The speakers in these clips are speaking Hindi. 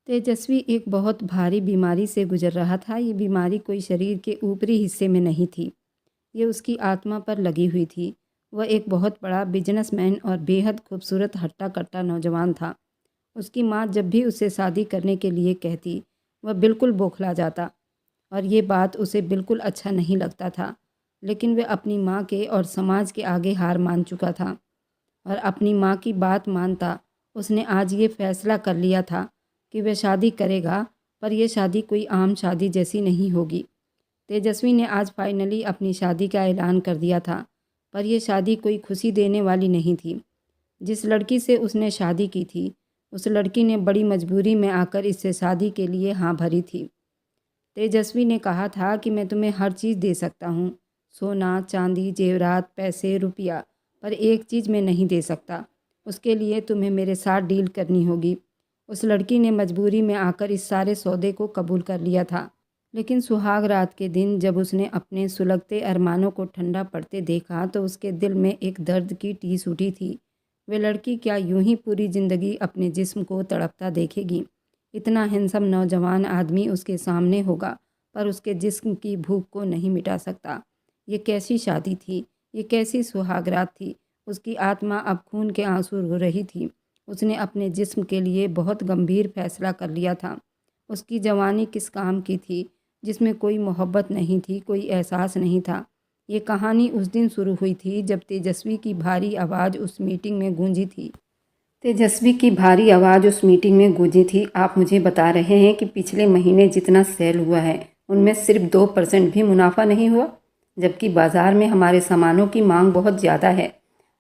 तेजस्वी एक बहुत भारी बीमारी से गुजर रहा था। ये बीमारी कोई शरीर के ऊपरी हिस्से में नहीं थी, ये उसकी आत्मा पर लगी हुई थी। वह एक बहुत बड़ा बिजनेसमैन और बेहद खूबसूरत हट्टा कट्टा नौजवान था। उसकी माँ जब भी उसे शादी करने के लिए कहती, वह बिल्कुल बौखला जाता और ये बात उसे बिल्कुल अच्छा नहीं लगता था। लेकिन वह अपनी माँ के और समाज के आगे हार मान चुका था और अपनी माँ की बात मानता उसने आज ये फैसला कर लिया था कि वह शादी करेगा, पर यह शादी कोई आम शादी जैसी नहीं होगी। तेजस्वी ने आज फाइनली अपनी शादी का ऐलान कर दिया था, पर यह शादी कोई खुशी देने वाली नहीं थी। जिस लड़की से उसने शादी की थी, उस लड़की ने बड़ी मजबूरी में आकर इससे शादी के लिए हाँ भरी थी। तेजस्वी ने कहा था कि मैं तुम्हें हर चीज़ दे सकता हूँ, सोना, चांदी, जेवरात, पैसे, रुपया, पर एक चीज़ मैं नहीं दे सकता। उसके लिए तुम्हें मेरे साथ डील करनी होगी। उस लड़की ने मजबूरी में आकर इस सारे सौदे को कबूल कर लिया था। लेकिन सुहाग रात के दिन जब उसने अपने सुलगते अरमानों को ठंडा पड़ते देखा तो उसके दिल में एक दर्द की टीस उठी थी। वह लड़की क्या यूं ही पूरी ज़िंदगी अपने जिस्म को तड़पता देखेगी? इतना हैंडसम नौजवान आदमी उसके सामने होगा, पर उसके जिस्म की भूख को नहीं मिटा सकता। ये कैसी शादी थी? ये कैसी सुहागरात थी? उसकी आत्मा अब खून के आंसू रो रही थी। उसने अपने जिस्म के लिए बहुत गंभीर फैसला कर लिया था। उसकी जवानी किस काम की थी, जिसमें कोई मोहब्बत नहीं थी, कोई एहसास नहीं था। ये कहानी उस दिन शुरू हुई थी जब तेजस्वी की भारी आवाज़ उस मीटिंग में गूंजी थी। तेजस्वी की भारी आवाज़ उस मीटिंग में गूंजी थी। आप मुझे बता रहे हैं कि पिछले महीने जितना सेल हुआ है उनमें सिर्फ 2% भी मुनाफा नहीं हुआ, जबकि बाज़ार में हमारे सामानों की मांग बहुत ज़्यादा है।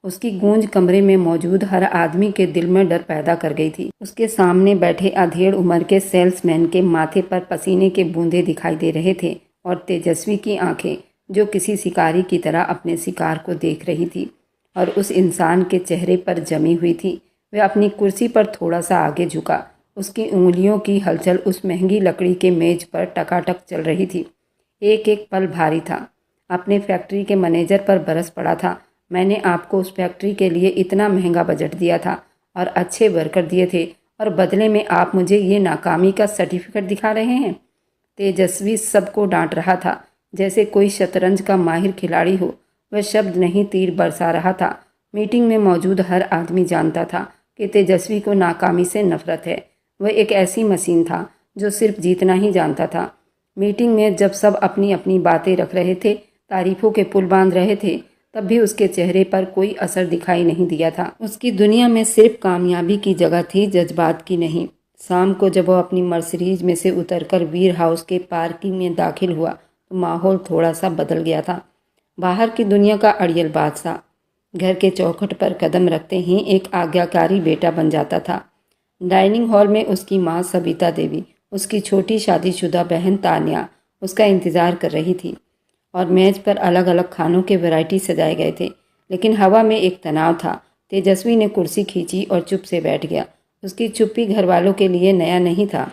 उसकी गूंज कमरे में मौजूद हर आदमी के दिल में डर पैदा कर गई थी। उसके सामने बैठे अधेड़ उम्र के सेल्समैन के माथे पर पसीने के बूंदे दिखाई दे रहे थे और तेजस्वी की आंखें जो किसी शिकारी की तरह अपने शिकार को देख रही थी और उस इंसान के चेहरे पर जमी हुई थी। वह अपनी कुर्सी पर थोड़ा सा आगे झुका। उसकी उंगलियों की हलचल उस महंगी लकड़ी के मेज पर टकाटक चल रही थी। एक एक पल भारी था। अपने फैक्ट्री के मैनेजर पर बरस पड़ा था। मैंने आपको उस फैक्ट्री के लिए इतना महंगा बजट दिया था और अच्छे वर्कर दिए थे, और बदले में आप मुझे ये नाकामी का सर्टिफिकेट दिखा रहे हैं। तेजस्वी सबको डांट रहा था जैसे कोई शतरंज का माहिर खिलाड़ी हो। वह शब्द नहीं तीर बरसा रहा था। मीटिंग में मौजूद हर आदमी जानता था कि तेजस्वी को नाकामी से नफरत है। वह एक ऐसी मशीन था जो सिर्फ जीतना ही जानता था। मीटिंग में जब सब अपनी अपनी बातें रख रहे थे, तारीफों के पुल बांध रहे थे, तब भी उसके चेहरे पर कोई असर दिखाई नहीं दिया था। उसकी दुनिया में सिर्फ कामयाबी की जगह थी, जज्बात की नहीं। शाम को जब वह अपनी मर्सिडीज में से उतरकर वीर हाउस के पार्किंग में दाखिल हुआ तो माहौल थोड़ा सा बदल गया था। बाहर की दुनिया का अड़ियल बादशाह घर के चौखट पर कदम रखते ही एक आज्ञाकारी बेटा बन जाता था। डाइनिंग हॉल में उसकी माँ सविता देवी, उसकी छोटी शादीशुदा बहन तान्या उसका इंतज़ार कर रही थी और मेज़ पर अलग अलग खानों के वैरायटी सजाए गए थे। लेकिन हवा में एक तनाव था। तेजस्वी ने कुर्सी खींची और चुप से बैठ गया। उसकी चुप्पी घर वालों के लिए नया नहीं था।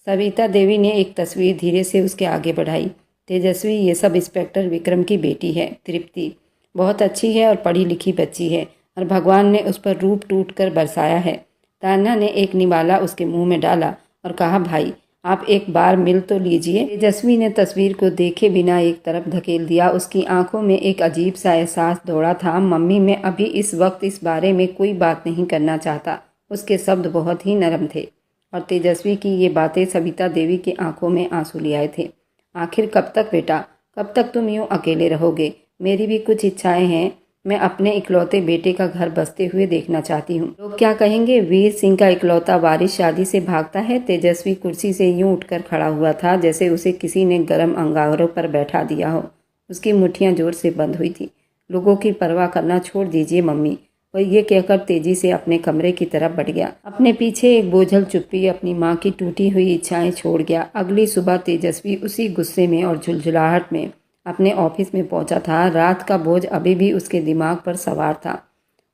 सविता देवी ने एक तस्वीर धीरे से उसके आगे बढ़ाई। तेजस्वी, ये सब इंस्पेक्टर विक्रम की बेटी है, तृप्ति। बहुत अच्छी है और पढ़ी लिखी बच्ची है और भगवान ने उस पर रूप टूट कर बरसाया है। तान्या ने एक निवाला उसके मुंह में डाला और कहा, भाई आप एक बार मिल तो लीजिए। तेजस्वी ने तस्वीर को देखे बिना एक तरफ धकेल दिया। उसकी आंखों में एक अजीब सा एहसास दौड़ा था। मम्मी, मैं अभी इस वक्त इस बारे में कोई बात नहीं करना चाहता। उसके शब्द बहुत ही नरम थे और तेजस्वी की ये बातें सविता देवी की आंखों में आंसू ले आए थे। आखिर कब तक बेटा, कब तक तुम यूँ अकेले रहोगे? मेरी भी कुछ इच्छाएं हैं। मैं अपने इकलौते बेटे का घर बसते हुए देखना चाहती हूँ। लोग क्या कहेंगे, वीर सिंह का इकलौता वारिस शादी से भागता है? तेजस्वी कुर्सी से यूं उठकर खड़ा हुआ था जैसे उसे किसी ने गर्म अंगारों पर बैठा दिया हो। उसकी मुट्ठियां जोर से बंद हुई थी। लोगों की परवाह करना छोड़ दीजिए मम्मी, वह ये कहकर तेजी से अपने कमरे की तरफ बढ़ गया। अपने पीछे एक बोझल चुप्पी अपनी माँ की टूटी हुई इच्छाएं छोड़ गया। अगली सुबह तेजस्वी उसी गुस्से में और झुलझुलाहट में अपने ऑफिस में पहुंचा था। रात का बोझ अभी भी उसके दिमाग पर सवार था।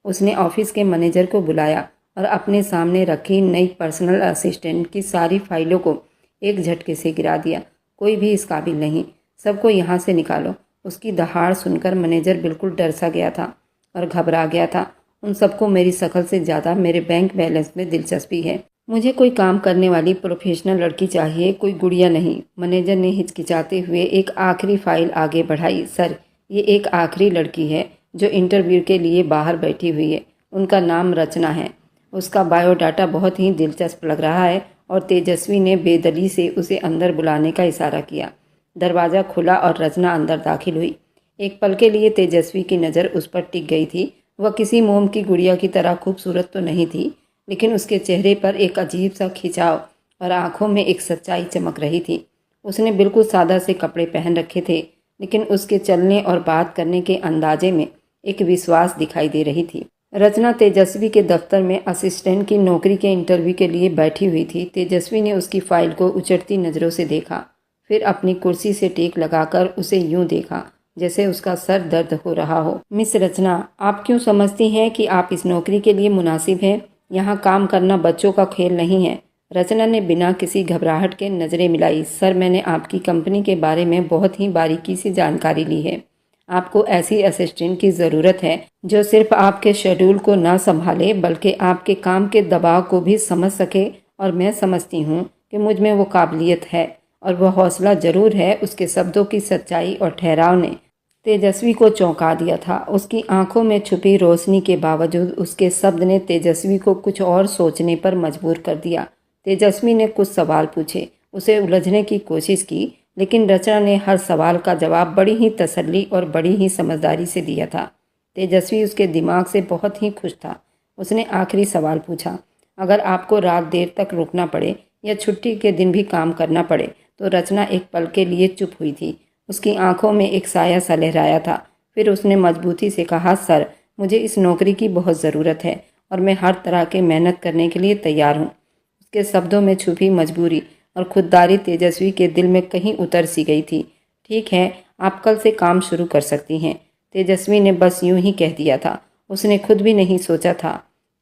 उसने ऑफिस के मैनेजर को बुलाया और अपने सामने रखी नई पर्सनल असिस्टेंट की सारी फाइलों को एक झटके से गिरा दिया। कोई भी इस काबिल नहीं, सबको यहाँ से निकालो। उसकी दहाड़ सुनकर मैनेजर बिल्कुल डर सा गया था और घबरा गया था। उन सबको मेरी शक्ल से ज़्यादा मेरे बैंक बैलेंस में दिलचस्पी है। मुझे कोई काम करने वाली प्रोफेशनल लड़की चाहिए, कोई गुड़िया नहीं। मैनेजर ने हिचकिचाते हुए एक आखिरी फाइल आगे बढ़ाई। सर, ये एक आखिरी लड़की है जो इंटरव्यू के लिए बाहर बैठी हुई है। उनका नाम रचना है। उसका बायोडाटा बहुत ही दिलचस्प लग रहा है। और तेजस्वी ने बेदली से उसे अंदर बुलाने का इशारा किया। दरवाज़ा खुला और रचना अंदर दाखिल हुई। एक पल के लिए तेजस्वी की नज़र उस पर टिक गई थी। वह किसी मोम की गुड़िया की तरह खूबसूरत तो नहीं थी, लेकिन उसके चेहरे पर एक अजीब सा खिंचाव और आंखों में एक सच्चाई चमक रही थी। उसने बिल्कुल सादा से कपड़े पहन रखे थे, लेकिन उसके चलने और बात करने के अंदाजे में एक विश्वास दिखाई दे रही थी। रचना तेजस्वी के दफ्तर में असिस्टेंट की नौकरी के इंटरव्यू के लिए बैठी हुई थी। तेजस्वी ने उसकी फाइल को उचटती नज़रों से देखा, फिर अपनी कुर्सी से टेक लगाकर उसे यूं देखा जैसे उसका सर दर्द हो रहा हो। मिस रचना, आप क्यों समझती हैं कि आप इस नौकरी के लिए मुनासिब हैं? यहाँ काम करना बच्चों का खेल नहीं है। रचना ने बिना किसी घबराहट के नज़रें मिलाई। सर, मैंने आपकी कंपनी के बारे में बहुत ही बारीकी से जानकारी ली है। आपको ऐसी असिस्टेंट की ज़रूरत है जो सिर्फ आपके शेड्यूल को ना संभाले बल्कि आपके काम के दबाव को भी समझ सके। और मैं समझती हूँ कि मुझ में वो काबिलियत है और वह हौसला ज़रूर है। उसके शब्दों की सच्चाई और ठहराव ने तेजस्वी को चौंका दिया था। उसकी आंखों में छुपी रोशनी के बावजूद उसके शब्द ने तेजस्वी को कुछ और सोचने पर मजबूर कर दिया। तेजस्वी ने कुछ सवाल पूछे, उसे उलझने की कोशिश की, लेकिन रचना ने हर सवाल का जवाब बड़ी ही तसल्ली और बड़ी ही समझदारी से दिया था। तेजस्वी उसके दिमाग से बहुत ही खुश था। उसने आखिरी सवाल पूछा, अगर आपको रात देर तक रुकना पड़े या छुट्टी के दिन भी काम करना पड़े? तो रचना एक पल के लिए चुप हुई थी। उसकी आंखों में एक साया सा लहराया था। फिर उसने मजबूती से कहा, सर, मुझे इस नौकरी की बहुत ज़रूरत है और मैं हर तरह के मेहनत करने के लिए तैयार हूँ। उसके शब्दों में छुपी मजबूरी और खुददारी तेजस्वी के दिल में कहीं उतर सी गई थी। ठीक है, आप कल से काम शुरू कर सकती हैं। तेजस्वी ने बस यूं ही कह दिया था। उसने खुद भी नहीं सोचा था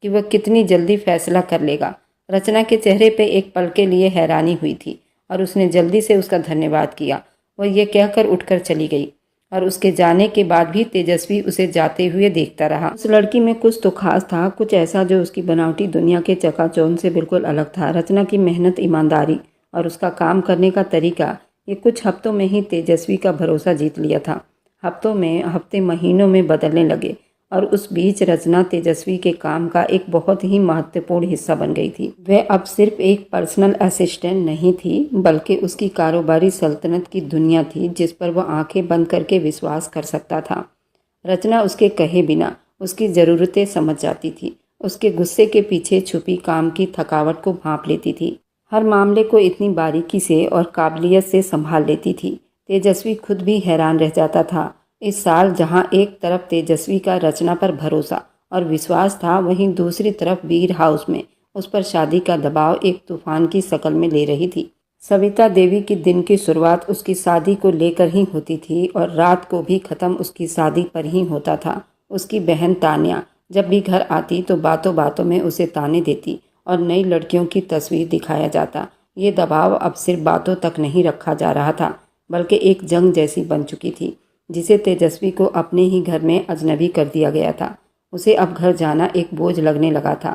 कि वह कितनी जल्दी फैसला कर लेगा। रचना के चेहरे पे एक पल के लिए हैरानी हुई थी और उसने जल्दी से उसका धन्यवाद किया। वह ये कहकर उठकर चली गई और उसके जाने के बाद भी तेजस्वी उसे जाते हुए देखता रहा। उस लड़की में कुछ तो खास था, कुछ ऐसा जो उसकी बनावटी दुनिया के चकाचौंध से बिल्कुल अलग था। रचना की मेहनत, ईमानदारी और उसका काम करने का तरीका, ये कुछ हफ्तों में ही तेजस्वी का भरोसा जीत लिया था। हफ्ते महीनों में बदलने लगे और उस बीच रचना तेजस्वी के काम का एक बहुत ही महत्वपूर्ण हिस्सा बन गई थी। वह अब सिर्फ एक पर्सनल असिस्टेंट नहीं थी, बल्कि उसकी कारोबारी सल्तनत की दुनिया थी जिस पर वह आंखें बंद करके विश्वास कर सकता था। रचना उसके कहे बिना उसकी ज़रूरतें समझ जाती थी। उसके गुस्से के पीछे छुपी काम की थकावट को भांप लेती थी। हर मामले को इतनी बारीकी से और काबिलियत से संभाल लेती थी। तेजस्वी खुद भी हैरान रह जाता था। इस साल जहां एक तरफ तेजस्वी का रचना पर भरोसा और विश्वास था, वहीं दूसरी तरफ वीर हाउस में उस पर शादी का दबाव एक तूफान की शक्ल में ले रही थी। सविता देवी की दिन की शुरुआत उसकी शादी को लेकर ही होती थी और रात को भी ख़त्म उसकी शादी पर ही होता था। उसकी बहन तान्या जब भी घर आती तो बातों बातों में उसे ताने देती और नई लड़कियों की तस्वीर दिखाया जाता। ये दबाव अब सिर्फ बातों तक नहीं रखा जा रहा था, बल्कि एक जंग जैसी बन चुकी थी जिसे तेजस्वी को अपने ही घर में अजनबी कर दिया गया था। उसे अब घर जाना एक बोझ लगने लगा था।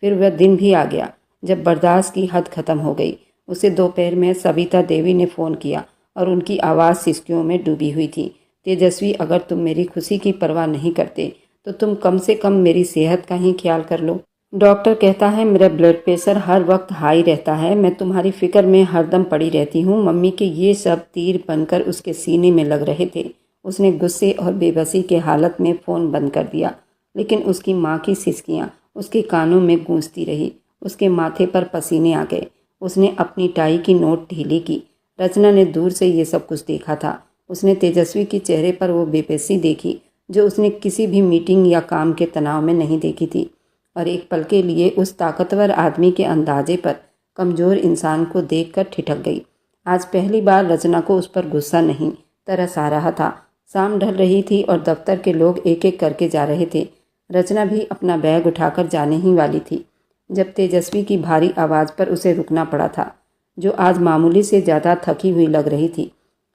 फिर वह दिन भी आ गया जब बर्दाश्त की हद खत्म हो गई। उसे दोपहर में सविता देवी ने फ़ोन किया और उनकी आवाज़ सिसकियों में डूबी हुई थी। तेजस्वी, अगर तुम मेरी खुशी की परवाह नहीं करते तो तुम कम से कम मेरी सेहत का ही ख्याल कर लो। डॉक्टर कहता है मेरा ब्लड प्रेशर हर वक्त हाई रहता है। मैं तुम्हारी फिक्र में हरदम पड़ी रहती हूँ। मम्मी के ये सब तीर बनकर उसके सीने में लग रहे थे। उसने गुस्से और बेबसी के हालत में फ़ोन बंद कर दिया, लेकिन उसकी माँ की सिसकियाँ उसके कानों में गूंजती रही। उसके माथे पर पसीने आ गए। उसने अपनी टाई की नोट ढीली की। रचना ने दूर से ये सब कुछ देखा था। उसने तेजस्वी के चेहरे पर वो बेबसी देखी जो उसने किसी भी मीटिंग या काम के तनाव में नहीं देखी थी, और एक पल के लिए उस ताकतवर आदमी के अंदाजे पर कमज़ोर इंसान को देखकर ठिठक गई। आज पहली बार रचना को उस पर गुस्सा नहीं, तरस आ रहा था। शाम ढल रही थी और दफ्तर के लोग एक एक करके जा रहे थे। रचना भी अपना बैग उठाकर जाने ही वाली थी जब तेजस्वी की भारी आवाज़ पर उसे रुकना पड़ा था, जो आज मामूली से ज़्यादा थकी हुई लग रही थी।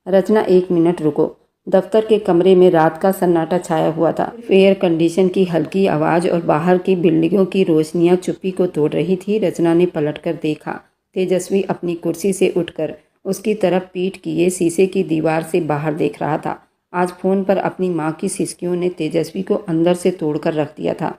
रचना, 1 मिनट रुको। दफ्तर के कमरे में रात का सन्नाटा छाया हुआ था। एयर कंडीशन की हल्की आवाज़ और बाहर की बिल्डिंगों की रोशनियां चुप्पी को तोड़ रही थी। रचना ने पलटकर देखा। तेजस्वी अपनी कुर्सी से उठकर उसकी तरफ पीठ किए शीशे की दीवार से बाहर देख रहा था। आज फ़ोन पर अपनी माँ की सिसकियों ने तेजस्वी को अंदर से तोड़कर रख दिया था।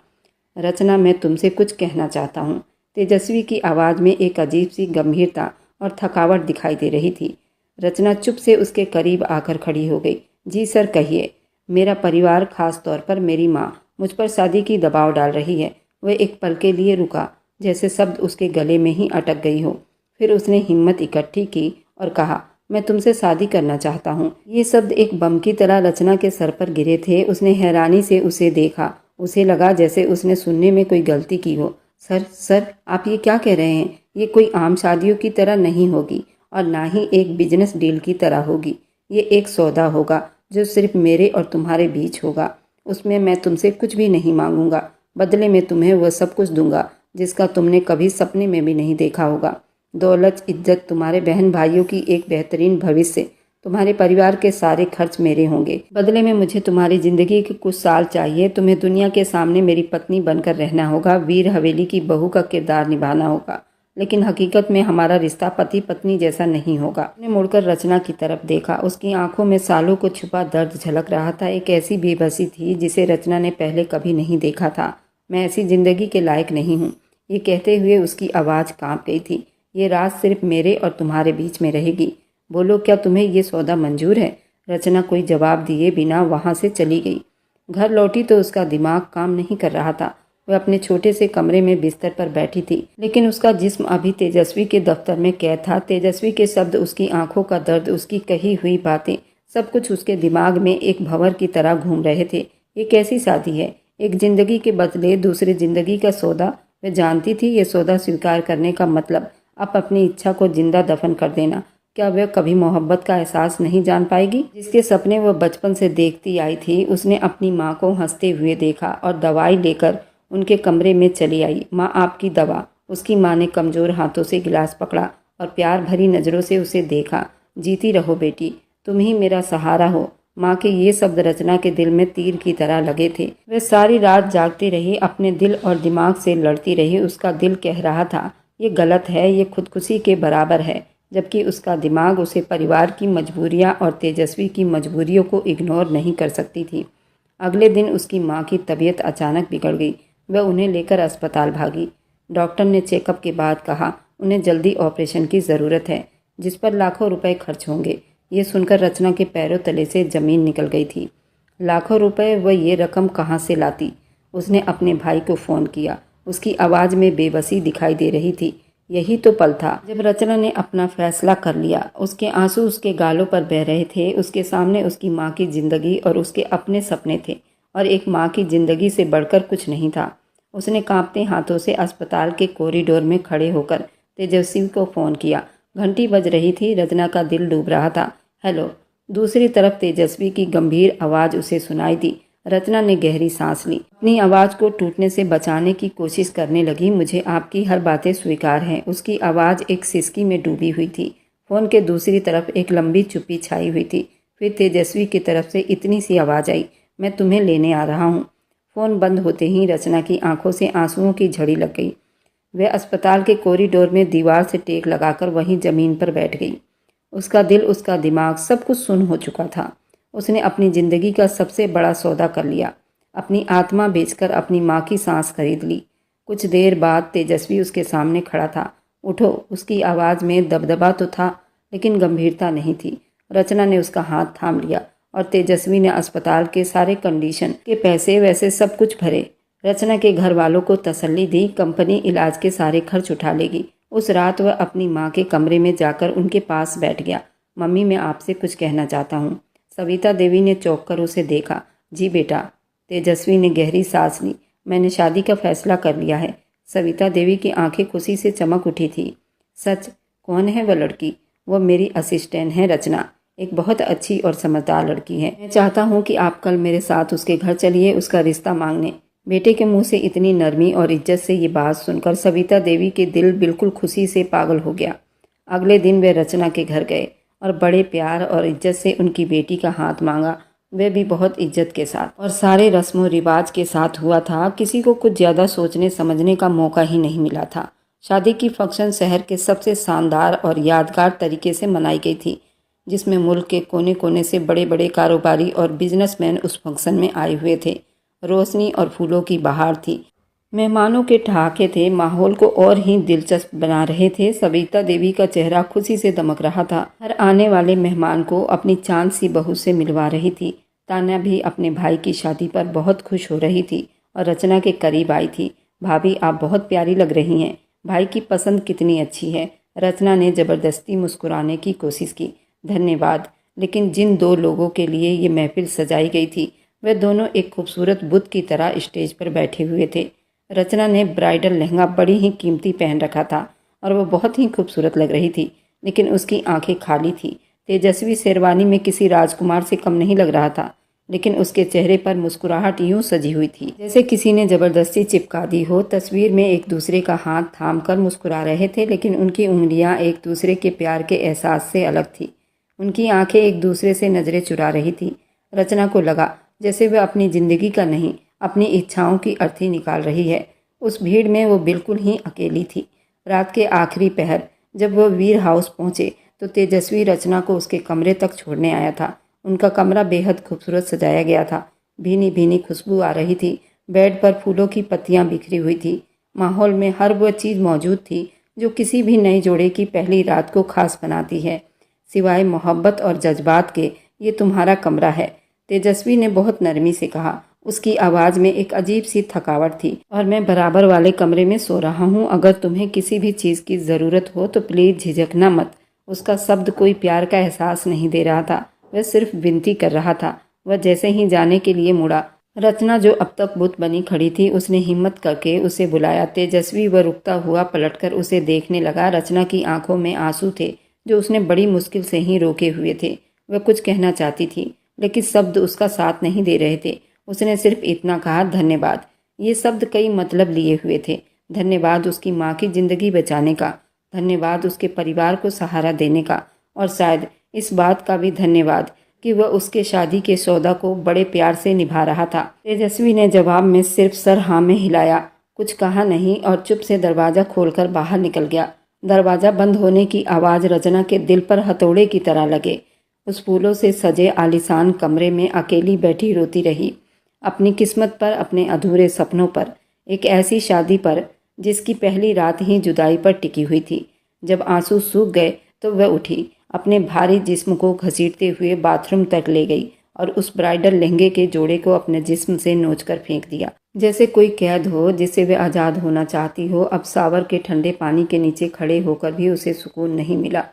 रचना, मैं तुमसे कुछ कहना चाहता हूँ। तेजस्वी की आवाज़ में एक अजीब सी गंभीरता और थकावट दिखाई दे रही थी। रचना चुप से उसके करीब आकर खड़ी हो गई। जी सर, कहिए। मेरा परिवार, खास तौर पर मेरी माँ, मुझ पर शादी की दबाव डाल रही है। वह एक पल के लिए रुका, जैसे शब्द उसके गले में ही अटक गई हो। फिर उसने हिम्मत इकट्ठी की और कहा, मैं तुमसे शादी करना चाहता हूँ। ये शब्द एक बम की तरह रचना के सर पर गिरे थे। उसने हैरानी से उसे देखा। उसे लगा जैसे उसने सुनने में कोई गलती की हो। सर, आप ये क्या कह रहे हैं? ये कोई आम शादियों की तरह नहीं होगी और ना ही एक बिजनेस डील की तरह होगी। ये एक सौदा होगा जो सिर्फ मेरे और तुम्हारे बीच होगा। उसमें मैं तुमसे कुछ भी नहीं मांगूंगा। बदले में तुम्हें वह सब कुछ दूंगा जिसका तुमने कभी सपने में भी नहीं देखा होगा। दौलत, इज्जत, तुम्हारे बहन भाइयों की एक बेहतरीन भविष्य, तुम्हारे परिवार के सारे खर्च मेरे होंगे। बदले में मुझे तुम्हारी जिंदगी के कुछ साल चाहिए। तुम्हें दुनिया के सामने मेरी पत्नी बनकर रहना होगा, वीर हवेली की बहू का किरदार निभाना होगा। लेकिन हकीकत में हमारा रिश्ता पति पत्नी जैसा नहीं होगा। उसने मुड़कर रचना की तरफ देखा। उसकी आंखों में सालों को छुपा दर्द झलक रहा था। एक ऐसी बेबसी थी जिसे रचना ने पहले कभी नहीं देखा था। मैं ऐसी जिंदगी के लायक नहीं हूँ। ये कहते हुए उसकी आवाज़ कांप गई थी। ये रात सिर्फ मेरे और तुम्हारे बीच में रहेगी। बोलो, क्या तुम्हें ये सौदा मंजूर है? रचना कोई जवाब दिए बिना वहाँ से चली गई। घर लौटी तो उसका दिमाग काम नहीं कर रहा था। वह अपने छोटे से कमरे में बिस्तर पर बैठी थी, लेकिन उसका जिस्म अभी तेजस्वी के दफ्तर में कैद था। तेजस्वी के शब्द, उसकी आंखों का दर्द, उसकी कही हुई बातें, सब कुछ उसके दिमाग में एक भंवर की तरह घूम रहे थे। ये कैसी शादी है? एक जिंदगी के बदले दूसरी जिंदगी का सौदा। वह जानती थी ये सौदा स्वीकार करने का मतलब अब अपनी इच्छा को जिंदा दफन कर देना। क्या वह कभी मोहब्बत का एहसास नहीं जान पाएगी जिसके सपने वह बचपन से देखती आई थी? उसने अपनी माँ को हंसते हुए देखा और दवाई लेकर उनके कमरे में चली आई। माँ, आपकी दवा। उसकी माँ ने कमज़ोर हाथों से गिलास पकड़ा और प्यार भरी नज़रों से उसे देखा। जीती रहो बेटी, तुम ही मेरा सहारा हो। माँ के ये शब्द रचना के दिल में तीर की तरह लगे थे। वह सारी रात जागती रही, अपने दिल और दिमाग से लड़ती रही। उसका दिल कह रहा था ये गलत है, ये खुदकुशी के बराबर है, जबकि उसका दिमाग उसे परिवार की मजबूरियाँ और तेजस्वी की मजबूरियों को इग्नोर नहीं कर सकती थी। अगले दिन उसकी माँ की तबीयत अचानक बिगड़ गई। वह उन्हें लेकर अस्पताल भागी। डॉक्टर ने चेकअप के बाद कहा उन्हें जल्दी ऑपरेशन की ज़रूरत है, जिस पर लाखों रुपए खर्च होंगे। ये सुनकर रचना के पैरों तले से ज़मीन निकल गई थी। लाखों रुपए, वह ये रकम कहाँ से लाती? उसने अपने भाई को फ़ोन किया। उसकी आवाज़ में बेबसी दिखाई दे रही थी। यही तो पल था जब रचना ने अपना फैसला कर लिया। उसके आंसू उसके गालों पर बह रहे थे। उसके सामने उसकी माँ की जिंदगी और उसके अपने सपने थे, और एक माँ की जिंदगी से बढ़कर कुछ नहीं था। उसने कांपते हाथों से अस्पताल के कॉरिडोर में खड़े होकर तेजस्वी को फ़ोन किया। घंटी बज रही थी। रचना का दिल डूब रहा था। हेलो। दूसरी तरफ तेजस्वी की गंभीर आवाज़ उसे सुनाई दी। रचना ने गहरी सांस ली, अपनी आवाज़ को टूटने से बचाने की कोशिश करने लगी। मुझे आपकी हर बातें स्वीकार हैं। उसकी आवाज़ एक सिसकी में डूबी हुई थी। फ़ोन के दूसरी तरफ एक लंबी चुप्पी छाई हुई थी। फिर तेजस्वी की तरफ से इतनी सी आवाज़ आई, मैं तुम्हें लेने आ रहा हूँ। फ़ोन बंद होते ही रचना की आंखों से आंसुओं की झड़ी लग गई। वह अस्पताल के कॉरिडोर में दीवार से टेक लगाकर वहीं ज़मीन पर बैठ गई। उसका दिल, उसका दिमाग, सब कुछ सुन्न हो चुका था। उसने अपनी ज़िंदगी का सबसे बड़ा सौदा कर लिया। अपनी आत्मा बेचकर अपनी माँ की सांस खरीद ली। कुछ देर बाद तेजस्वी उसके सामने खड़ा था। उठो। उसकी आवाज़ में दबदबा तो था, लेकिन गंभीरता नहीं थी। रचना ने उसका हाथ थाम लिया और तेजस्वी ने अस्पताल के सारे कंडीशन के पैसे वैसे सब कुछ भरे। रचना के घर वालों को तसल्ली दी, कंपनी इलाज के सारे खर्च उठा लेगी। उस रात वह अपनी माँ के कमरे में जाकर उनके पास बैठ गया। मम्मी, मैं आपसे कुछ कहना चाहता हूँ। सविता देवी ने चौंक कर उसे देखा। जी बेटा। तेजस्वी ने गहरी सांस ली। मैंने शादी का फैसला कर लिया है। सविता देवी की आंखें खुशी से चमक उठी थी। सच? कौन है वह लड़की? वह मेरी असिस्टेंट है रचना, एक बहुत अच्छी और समझदार लड़की है। मैं चाहता हूँ कि आप कल मेरे साथ उसके घर चलिए उसका रिश्ता मांगने। बेटे के मुंह से इतनी नरमी और इज्जत से ये बात सुनकर सविता देवी के दिल बिल्कुल खुशी से पागल हो गया। अगले दिन वे रचना के घर गए। और बड़े प्यार और इज्जत से उनकी बेटी का हाथ मांगा, वह भी बहुत इज्जत के साथ। और सारे रस्मों रिवाज के साथ हुआ था। किसी को कुछ ज़्यादा सोचने समझने का मौका ही नहीं मिला था। शादी की फंक्शन शहर के सबसे शानदार और यादगार तरीके से मनाई गई थी, जिसमें मुल्क के कोने कोने से बड़े बड़े कारोबारी और बिजनेसमैन उस फंक्शन में आए हुए थे। रोशनी और फूलों की बहार थी, मेहमानों के ठहाके थे, माहौल को और ही दिलचस्प बना रहे थे। सविता देवी का चेहरा खुशी से दमक रहा था। हर आने वाले मेहमान को अपनी चांद सी बहू से मिलवा रही थी। तान्या भी अपने भाई की शादी पर बहुत खुश हो रही थी और रचना के करीब आई थी। भाभी, आप बहुत प्यारी लग रही हैं। भाई की पसंद कितनी अच्छी है। रचना ने ज़बरदस्ती मुस्कुराने की कोशिश की। धन्यवाद, लेकिन जिन दो लोगों के लिए ये महफिल सजाई गई थी, वे दोनों एक खूबसूरत बुद्ध की तरह स्टेज पर बैठे हुए थे। रचना ने ब्राइडल लहंगा बड़ी ही कीमती पहन रखा था और वह बहुत ही खूबसूरत लग रही थी, लेकिन उसकी आंखें खाली थी। तेजस्वी शेरवानी में किसी राजकुमार से कम नहीं लग रहा था, लेकिन उसके चेहरे पर मुस्कुराहट यूं सजी हुई थी जैसे किसी ने जबरदस्ती चिपका दी हो। तस्वीर में एक दूसरे का हाथ थाम कर मुस्कुरा रहे थे, लेकिन उनकी उंगलियां एक दूसरे के प्यार के एहसास से अलग थी। उनकी आंखें एक दूसरे से नजरें चुरा रही थी। रचना को लगा जैसे वह अपनी जिंदगी का नहीं, अपनी इच्छाओं की अर्थी निकाल रही है। उस भीड़ में वो बिल्कुल ही अकेली थी। रात के आखिरी पहर जब वह वीर हाउस पहुंचे तो तेजस्वी रचना को उसके कमरे तक छोड़ने आया था। उनका कमरा बेहद खूबसूरत सजाया गया था। भीनी भीनी खुशबू आ रही थी। बेड पर फूलों की पत्तियां बिखरी हुई थी। माहौल में हर वह चीज़ मौजूद थी जो किसी भी नए जोड़े की पहली रात को खास बनाती है। सिवाय मोहब्बत और जज्बात के, ये तुम्हारा कमरा है, तेजस्वी ने बहुत नरमी से कहा। उसकी आवाज़ में एक अजीब सी थकावट थी। और मैं बराबर वाले कमरे में सो रहा हूँ। अगर तुम्हें किसी भी चीज़ की ज़रूरत हो तो प्लीज़ झिझकना मत। उसका शब्द कोई प्यार का एहसास नहीं दे रहा था, वह सिर्फ विनती कर रहा था। वह जैसे ही जाने के लिए मुड़ा, रचना जो अब तक बुत बनी खड़ी थी, उसने हिम्मत करके उसे बुलाया। तेजस्वी वह रुकता हुआ पलटकर उसे देखने लगा। रचना की आंखों में आंसू थे जो उसने बड़ी मुश्किल से ही रोके हुए थे। वह कुछ कहना चाहती थी, लेकिन शब्द उसका साथ नहीं दे रहे थे। उसने सिर्फ इतना कहा, धन्यवाद। ये शब्द कई मतलब लिए हुए थे। धन्यवाद उसकी माँ की ज़िंदगी बचाने का, धन्यवाद उसके परिवार को सहारा देने का, और शायद इस बात का भी धन्यवाद कि वह उसके शादी के सौदा को बड़े प्यार से निभा रहा था। तेजस्वी ने जवाब में सिर्फ सर हाँ में हिलाया, कुछ कहा नहीं और चुप से दरवाज़ा खोलकर बाहर निकल गया। दरवाज़ा बंद होने की आवाज़ रचना के दिल पर हथौड़े की तरह लगे। उस फूलों से सजे आलीशान कमरे में अकेली बैठी रोती रही, अपनी किस्मत पर, अपने अधूरे सपनों पर, एक ऐसी शादी पर जिसकी पहली रात ही जुदाई पर टिकी हुई थी। जब आंसू सूख गए तो वह उठी, अपने भारी जिस्म को घसीटते हुए बाथरूम तक ले गई और उस ब्राइडल लहंगे के जोड़े को अपने जिस्म से नोचकर फेंक दिया, जैसे कोई कैद हो जिससे वह आज़ाद होना चाहती हो। अब सावर के ठंडे पानी के नीचे खड़े होकर भी उसे सुकून नहीं मिला।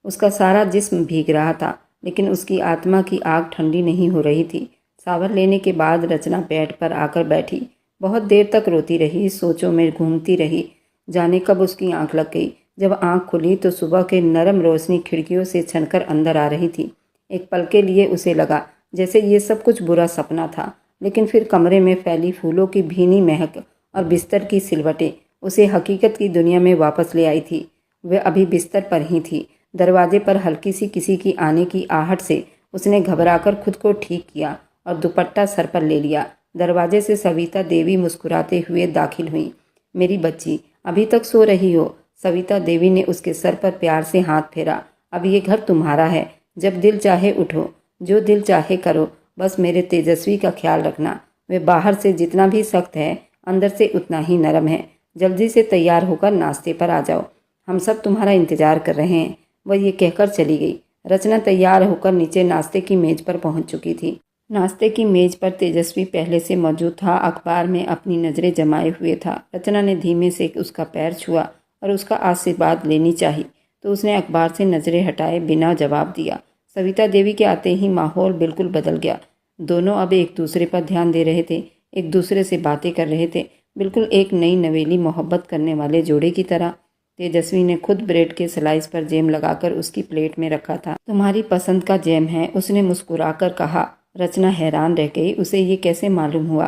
उसका सारा जिस्म भीग रहा था, लेकिन उसकी आत्मा की आग ठंडी नहीं हो रही थी। सावर लेने के बाद रचना बेड पर आकर बैठी। बहुत देर तक रोती रही, सोचों में घूमती रही। जाने कब उसकी आंख लग गई। जब आंख खुली तो सुबह के नरम रोशनी खिड़कियों से छनकर अंदर आ रही थी। एक पल के लिए उसे लगा जैसे ये सब कुछ बुरा सपना था, लेकिन फिर कमरे में फैली फूलों की भीनी महक और बिस्तर की सिलवटें उसे हकीकत की दुनिया में वापस ले आई थी। वह अभी बिस्तर पर ही थी। दरवाजे पर हल्की सी किसी की आने की आहट से उसने घबराकर खुद को ठीक किया और दुपट्टा सर पर ले लिया। दरवाजे से सविता देवी मुस्कुराते हुए दाखिल हुई। मेरी बच्ची, अभी तक सो रही हो? सविता देवी ने उसके सर पर प्यार से हाथ फेरा। अब ये घर तुम्हारा है, जब दिल चाहे उठो, जो दिल चाहे करो, बस मेरे तेजस्वी का ख्याल रखना। वे बाहर से जितना भी सख्त है, अंदर से उतना ही नरम है। जल्दी से तैयार होकर नाश्ते पर आ जाओ, हम सब तुम्हारा इंतजार कर रहे हैं। वह ये कहकर चली गई। रचना तैयार होकर नीचे नाश्ते की मेज पर पहुंच चुकी थी। नाश्ते की मेज पर तेजस्वी पहले से मौजूद था, अखबार में अपनी नज़रें जमाए हुए था। रचना ने धीमे से उसका पैर छुआ और उसका आशीर्वाद लेनी चाहिए तो उसने अखबार से नज़रें हटाए बिना जवाब दिया। सविता देवी के आते ही माहौल बिल्कुल बदल गया। दोनों अब एक दूसरे पर ध्यान दे रहे थे, एक दूसरे से बातें कर रहे थे, बिल्कुल एक नई नवेली मोहब्बत करने वाले जोड़े की तरह। तेजस्वी ने खुद ब्रेड के स्लाइस पर जैम लगाकर उसकी प्लेट में रखा था। तुम्हारी पसंद का जैम है, उसने मुस्कुराकर कहा। रचना हैरान रह गई, उसे ये कैसे मालूम हुआ।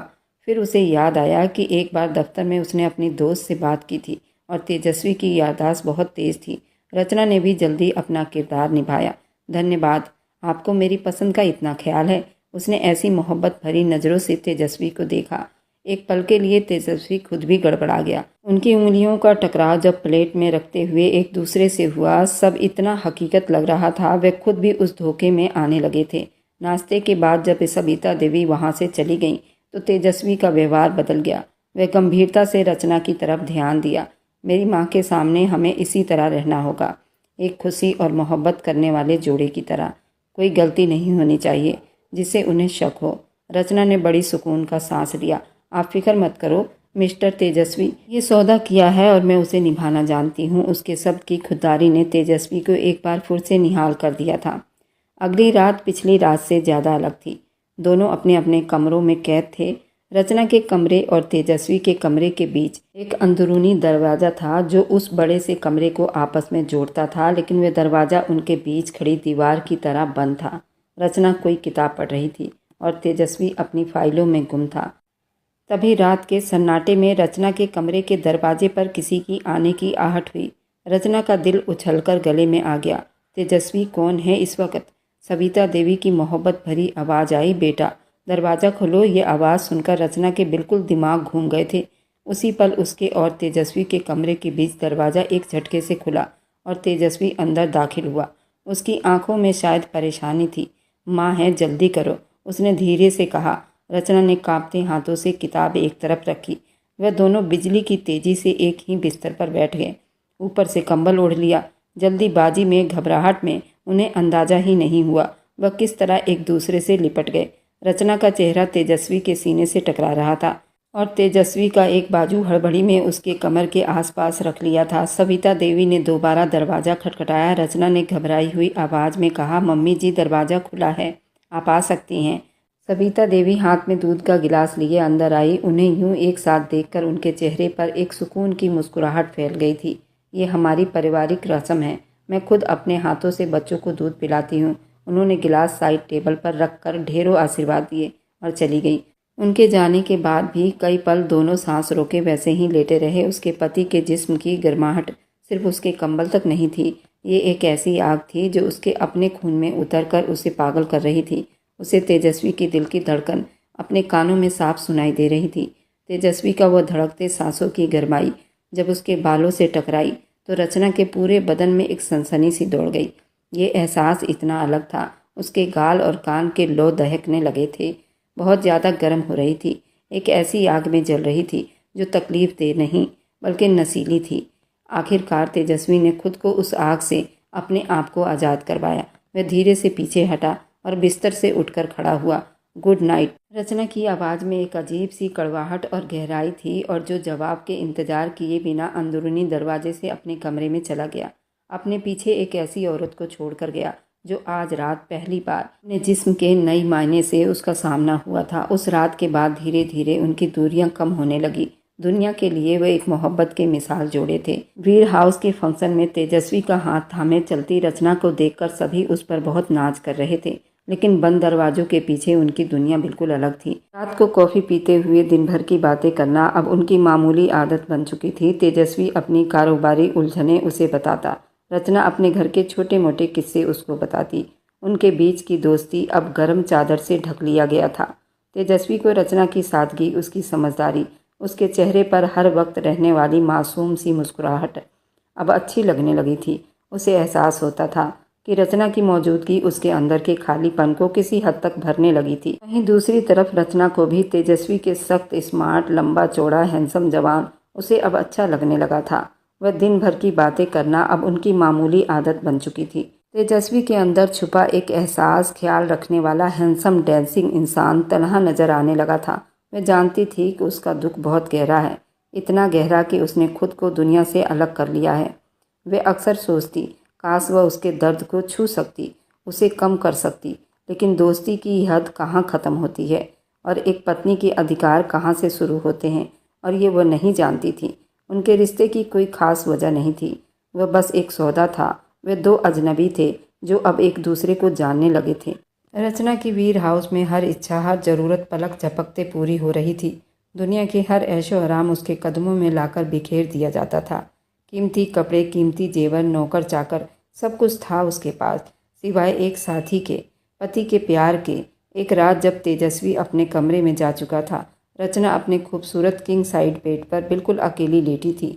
फिर उसे याद आया कि एक बार दफ्तर में उसने अपनी दोस्त से बात की थी और तेजस्वी की याददाश्त बहुत तेज थी। रचना ने भी जल्दी अपना किरदार निभाया। धन्यवाद, आपको मेरी पसंद का इतना ख्याल है। उसने ऐसी मोहब्बत भरी नज़रों से तेजस्वी को देखा। एक पल के लिए तेजस्वी खुद भी गड़बड़ा गया। उनकी उंगलियों का टकराव जब प्लेट में रखते हुए एक दूसरे से हुआ, सब इतना हकीकत लग रहा था। वे खुद भी उस धोखे में आने लगे थे। नाश्ते के बाद जब सविता देवी वहाँ से चली गईं, तो तेजस्वी का व्यवहार बदल गया। वह गंभीरता से रचना की तरफ ध्यान दिया। मेरी माँ के सामने हमें इसी तरह रहना होगा, एक खुशी और मोहब्बत करने वाले जोड़े की तरह। कोई गलती नहीं होनी चाहिए जिससे उन्हें शक हो। रचना ने बड़ी सुकून का सांस लिया। आप फिक्र मत करो मिस्टर तेजस्वी, ये सौदा किया है और मैं उसे निभाना जानती हूँ। उसके शब्द की खुददारी ने तेजस्वी को एक बार फिर से निहाल कर दिया था। अगली रात पिछली रात से ज़्यादा अलग थी। दोनों अपने अपने कमरों में कैद थे। रचना के कमरे और तेजस्वी के कमरे के बीच एक अंदरूनी दरवाज़ा था जो उस बड़े से कमरे को आपस में जोड़ता था, लेकिन वह दरवाज़ा उनके बीच खड़ी दीवार की तरह बंद था। रचना कोई किताब पढ़ रही थी और तेजस्वी अपनी फाइलों में गुम था। तभी रात के सन्नाटे में रचना के कमरे के दरवाजे पर किसी की आने की आहट हुई। रचना का दिल उछलकर गले में आ गया। तेजस्वी, कौन है इस वक्त? सविता देवी की मोहब्बत भरी आवाज़ आई, बेटा दरवाज़ा खोलो। ये आवाज़ सुनकर रचना के बिल्कुल दिमाग घूम गए थे। उसी पल उसके और तेजस्वी के कमरे के बीच दरवाज़ा एक झटके से खुला और तेजस्वी अंदर दाखिल हुआ। उसकी आंखों में शायद परेशानी थी। माँ है, जल्दी करो, उसने धीरे से कहा। रचना ने कांपते हाथों से किताब एक तरफ रखी। वह दोनों बिजली की तेजी से एक ही बिस्तर पर बैठ गए। ऊपर से कंबल ओढ़ लिया। जल्दीबाजी में, घबराहट में उन्हें अंदाजा ही नहीं हुआ वह किस तरह एक दूसरे से लिपट गए। रचना का चेहरा तेजस्वी के सीने से टकरा रहा था और तेजस्वी का एक बाजू हड़बड़ी में उसके कमर के आसपास रख लिया था। सविता देवी ने दोबारा दरवाज़ा खटखटाया। रचना ने घबराई हुई आवाज़ में कहा, मम्मी जी, दरवाज़ा खुला है, आप आ सकती हैं। सविता देवी हाथ में दूध का गिलास लिए अंदर आई। उन्हें यूं एक साथ देखकर उनके चेहरे पर एक सुकून की मुस्कुराहट फैल गई थी। ये हमारी पारिवारिक रस्म है, मैं खुद अपने हाथों से बच्चों को दूध पिलाती हूँ। उन्होंने गिलास साइड टेबल पर रखकर ढेरों आशीर्वाद दिए और चली गई। उनके जाने के बाद भी कई पल दोनों सांस रोके वैसे ही लेटे रहे। उसके पति के जिस्म की गर्माहट सिर्फ उसके कंबल तक नहीं थी, ये एक ऐसी आग थी जो उसके अपने खून में उतरकर उसे पागल कर रही थी। उसे तेजस्वी की दिल की धड़कन अपने कानों में साफ सुनाई दे रही थी। तेजस्वी का वह धड़कते सांसों की गरमाई जब उसके बालों से टकराई तो रचना के पूरे बदन में एक सनसनी सी दौड़ गई। ये एहसास इतना अलग था। उसके गाल और कान के लौ दहकने लगे थे। बहुत ज़्यादा गर्म हो रही थी, एक ऐसी आग में जल रही थी जो तकलीफ दे नहीं बल्कि नसीली थी। आखिरकार तेजस्वी ने खुद को उस आग से अपने आप को आज़ाद करवाया। वह धीरे से पीछे हटा और बिस्तर से उठकर खड़ा हुआ। Good night. रचना की आवाज़ में एक अजीब सी कड़वाहट और गहराई थी और जो जवाब के इंतजार किए बिना अंदरूनी दरवाजे से अपने कमरे में चला गया। अपने पीछे एक ऐसी औरत को छोड़कर गया जो आज रात पहली बार अपने जिस्म के नई मायने से उसका सामना हुआ था। उस रात के बाद धीरे धीरे उनकी दूरियां कम होने लगी। दुनिया के लिए वह एक मोहब्बत के मिसाल जोड़े थे। वीर हाउस के फंक्शन में तेजस्वी का हाथ थामे चलती रचना को देखकर सभी उस पर बहुत नाज कर रहे थे, लेकिन बंद दरवाजों के पीछे उनकी दुनिया बिल्कुल अलग थी। रात को कॉफ़ी पीते हुए दिन भर की बातें करना अब उनकी मामूली आदत बन चुकी थी। तेजस्वी अपनी कारोबारी उलझनें उसे बताता, रचना अपने घर के छोटे मोटे किस्से उसको बताती। उनके बीच की दोस्ती अब गर्म चादर से ढक लिया गया था। तेजस्वी को रचना की सादगी, उसकी समझदारी, उसके चेहरे पर हर वक्त रहने वाली मासूम सी मुस्कुराहट अब अच्छी लगने लगी थी। उसे एहसास होता था कि रचना की मौजूदगी उसके अंदर के खालीपन को किसी हद तक भरने लगी थी। वहीं दूसरी तरफ रचना को भी तेजस्वी के सख्त, स्मार्ट, लंबा चौड़ा, हैंडसम जवान उसे अब अच्छा लगने लगा था। वह दिन भर की बातें करना अब उनकी मामूली आदत बन चुकी थी। तेजस्वी के अंदर छुपा एक एहसास, ख्याल रखने वाला हैंडसम डांसिंग इंसान तन्हा नजर आने लगा था। वह जानती थी कि उसका दुख बहुत गहरा है, इतना गहरा कि उसने खुद को दुनिया से अलग कर लिया है। वे अक्सर सोचती, काश वह उसके दर्द को छू सकती, उसे कम कर सकती, लेकिन दोस्ती की हद कहाँ ख़त्म होती है और एक पत्नी के अधिकार कहाँ से शुरू होते हैं, और ये वह नहीं जानती थी। उनके रिश्ते की कोई खास वजह नहीं थी, वह बस एक सौदा था। वे दो अजनबी थे जो अब एक दूसरे को जानने लगे थे। रचना की वीर हाउस में हर इच्छा, हर ज़रूरत पलक झपकते पूरी हो रही थी। दुनिया के हर ऐशो आराम उसके कदमों में लाकर बिखेर दिया जाता था। कीमती कपड़े, कीमती जेवर, नौकर चाकर, सब कुछ था उसके पास। सिवाय एक साथी के, पति के प्यार के। एक रात जब तेजस्वी अपने कमरे में जा चुका था, रचना अपने खूबसूरत किंग साइड बेड पर बिल्कुल अकेली लेटी थी।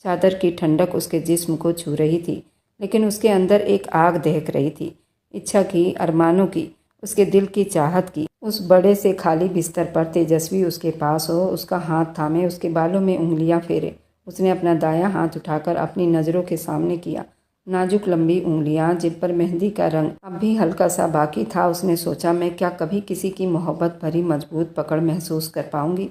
चादर की ठंडक उसके जिस्म को छू रही थी, लेकिन उसके अंदर एक आग दहक रही थी, इच्छा की, अरमानों की, उसके दिल की चाहत की। उस बड़े से खाली बिस्तर पर तेजस्वी उसके पास हो, उसका हाथ थामे, उसके बालों में उंगलियां फेरे। उसने अपना दायां हाथ उठाकर अपनी नज़रों के सामने किया। नाजुक लंबी उंगलियां जिन पर मेहंदी का रंग अब भी हल्का सा बाकी था। उसने सोचा, मैं क्या कभी किसी की मोहब्बत भरी मजबूत पकड़ महसूस कर पाऊंगी?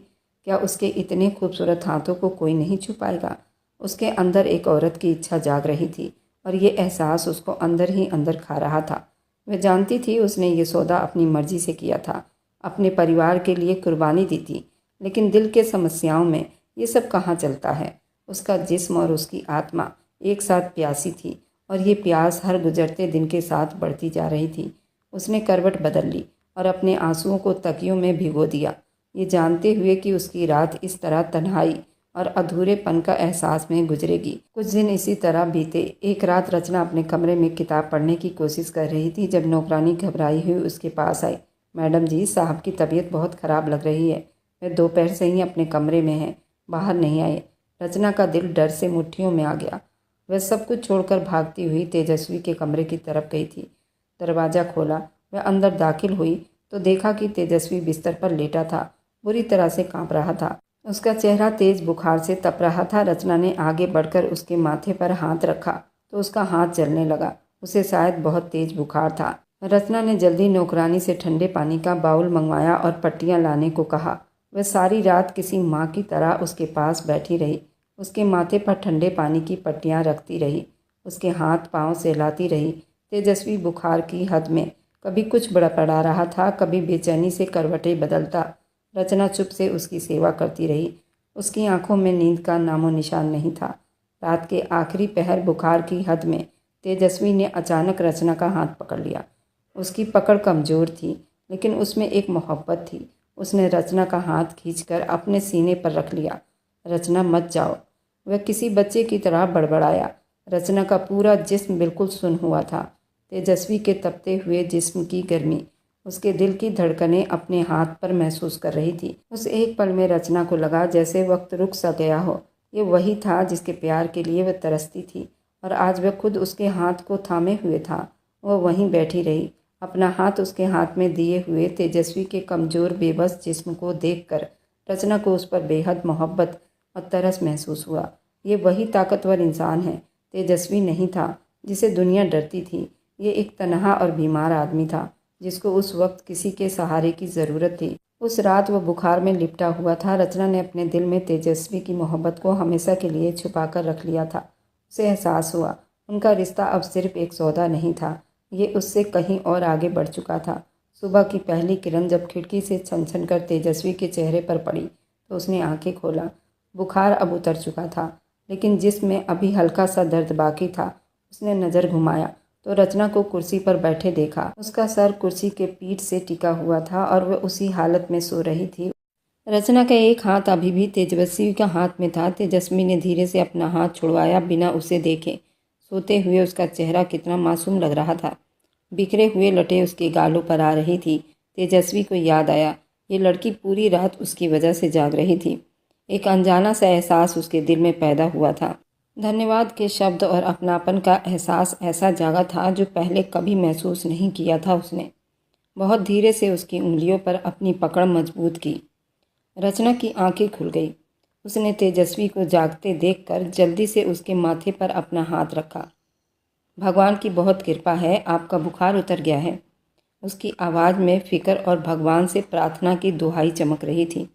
क्या उसके इतने खूबसूरत हाथों को कोई नहीं छू पाएगा? उसके अंदर एक औरत की इच्छा जाग रही थी और ये एहसास उसको अंदर ही अंदर खा रहा था। वह जानती थी उसने ये सौदा अपनी मर्जी से किया था, अपने परिवार के लिए कुर्बानी दी थी, लेकिन दिल के समस्याओं में ये सब कहाँ चलता है। उसका जिस्म और उसकी आत्मा एक साथ प्यासी थी और ये प्यास हर गुजरते दिन के साथ बढ़ती जा रही थी। उसने करवट बदल ली और अपने आंसुओं को तकियों में भिगो दिया, ये जानते हुए कि उसकी रात इस तरह तन्हाई और अधूरेपन का एहसास में गुजरेगी। कुछ दिन इसी तरह बीते। एक रात रचना अपने कमरे में किताब पढ़ने की कोशिश कर रही थी जब नौकरानी घबराई हुई उसके पास आई। मैडम जी, साहब की तबीयत बहुत ख़राब लग रही है। वह दोपहर से ही अपने कमरे में है, बाहर नहीं आए। रचना का दिल डर से मुट्ठियों में आ गया। वह सब कुछ छोड़कर भागती हुई तेजस्वी के कमरे की तरफ गई थी। दरवाज़ा खोला, वह अंदर दाखिल हुई तो देखा कि तेजस्वी बिस्तर पर लेटा था, बुरी तरह से कांप रहा था। उसका चेहरा तेज बुखार से तप रहा था। रचना ने आगे बढ़कर उसके माथे पर हाथ रखा तो उसका हाथ जलने लगा। उसे शायद बहुत तेज बुखार था। रचना ने जल्दी नौकरानी से ठंडे पानी का बाउल मंगवाया और पट्टियां लाने को कहा। वह सारी रात किसी माँ की तरह उसके पास बैठी रही, उसके माथे पर ठंडे पानी की पट्टियां रखती रही, उसके हाथ पांव सहलाती रही। तेजस्वी बुखार की हद में कभी कुछ बड़बड़ा रहा था, कभी बेचैनी से करवटें बदलता। रचना चुप से उसकी सेवा करती रही। उसकी आंखों में नींद का नामो निशान नहीं था। रात के आखिरी पहर बुखार की हद में तेजस्वी ने अचानक रचना का हाथ पकड़ लिया। उसकी पकड़ कमज़ोर थी, लेकिन उसमें एक मोहब्बत थी। उसने रचना का हाथ खींचकर अपने सीने पर रख लिया। रचना, मत जाओ, वह किसी बच्चे की तरह बड़बड़ाया। रचना का पूरा जिस्म बिल्कुल सुन्न हुआ था। तेजस्वी के तपते हुए जिस्म की गर्मी उसके दिल की धड़कनें अपने हाथ पर महसूस कर रही थी। उस एक पल में रचना को लगा जैसे वक्त रुक सा गया हो। ये वही था जिसके प्यार के लिए वह तरसती थी और आज वह खुद उसके हाथ को थामे हुए था। वह वहीं बैठी रही, अपना हाथ उसके हाथ में दिए हुए। तेजस्वी के कमज़ोर बेबस जिस्म को देखकर रचना को उस पर बेहद मोहब्बत और तरस महसूस हुआ। ये वही ताकतवर इंसान है, तेजस्वी नहीं था जिसे दुनिया डरती थी। ये एक तनहा और बीमार आदमी था जिसको उस वक्त किसी के सहारे की ज़रूरत थी। उस रात वह बुखार में लिपटा हुआ था। रचना ने अपने दिल में तेजस्वी की मोहब्बत को हमेशा के लिए छुपा कर रख लिया था। उसे एहसास हुआ उनका रिश्ता अब सिर्फ एक सौदा नहीं था, ये उससे कहीं और आगे बढ़ चुका था। सुबह की पहली किरण जब खिड़की से छन छन कर तेजस्वी के चेहरे पर पड़ी तो उसने आंखें खोला। बुखार अब उतर चुका था, लेकिन जिसमें अभी हल्का सा दर्द बाकी था। उसने नज़र घुमाया तो रचना को कुर्सी पर बैठे देखा। उसका सर कुर्सी के पीठ से टिका हुआ था और वह उसी हालत में सो रही थी। रचना का एक हाथ अभी भी तेजस्वी का हाथ में था। तेजस्वी ने धीरे से अपना हाथ छुड़वाया बिना उसे देखे। सोते हुए उसका चेहरा कितना मासूम लग रहा था। बिखरे हुए लटे उसके गालों पर आ रही थी। तेजस्वी को याद आया, ये लड़की पूरी रात उसकी वजह से जाग रही थी। एक अनजाना सा एहसास उसके दिल में पैदा हुआ था। धन्यवाद के शब्द और अपनापन का एहसास ऐसा जागा था जो पहले कभी महसूस नहीं किया था उसने। बहुत धीरे से उसकी उंगलियों पर अपनी पकड़ मजबूत की। रचना की आंखें खुल गई। उसने तेजस्वी को जागते देखकर जल्दी से उसके माथे पर अपना हाथ रखा। भगवान की बहुत कृपा है, आपका बुखार उतर गया है। उसकी आवाज़ में फिक्र और भगवान से प्रार्थना की दुहाई चमक रही थी।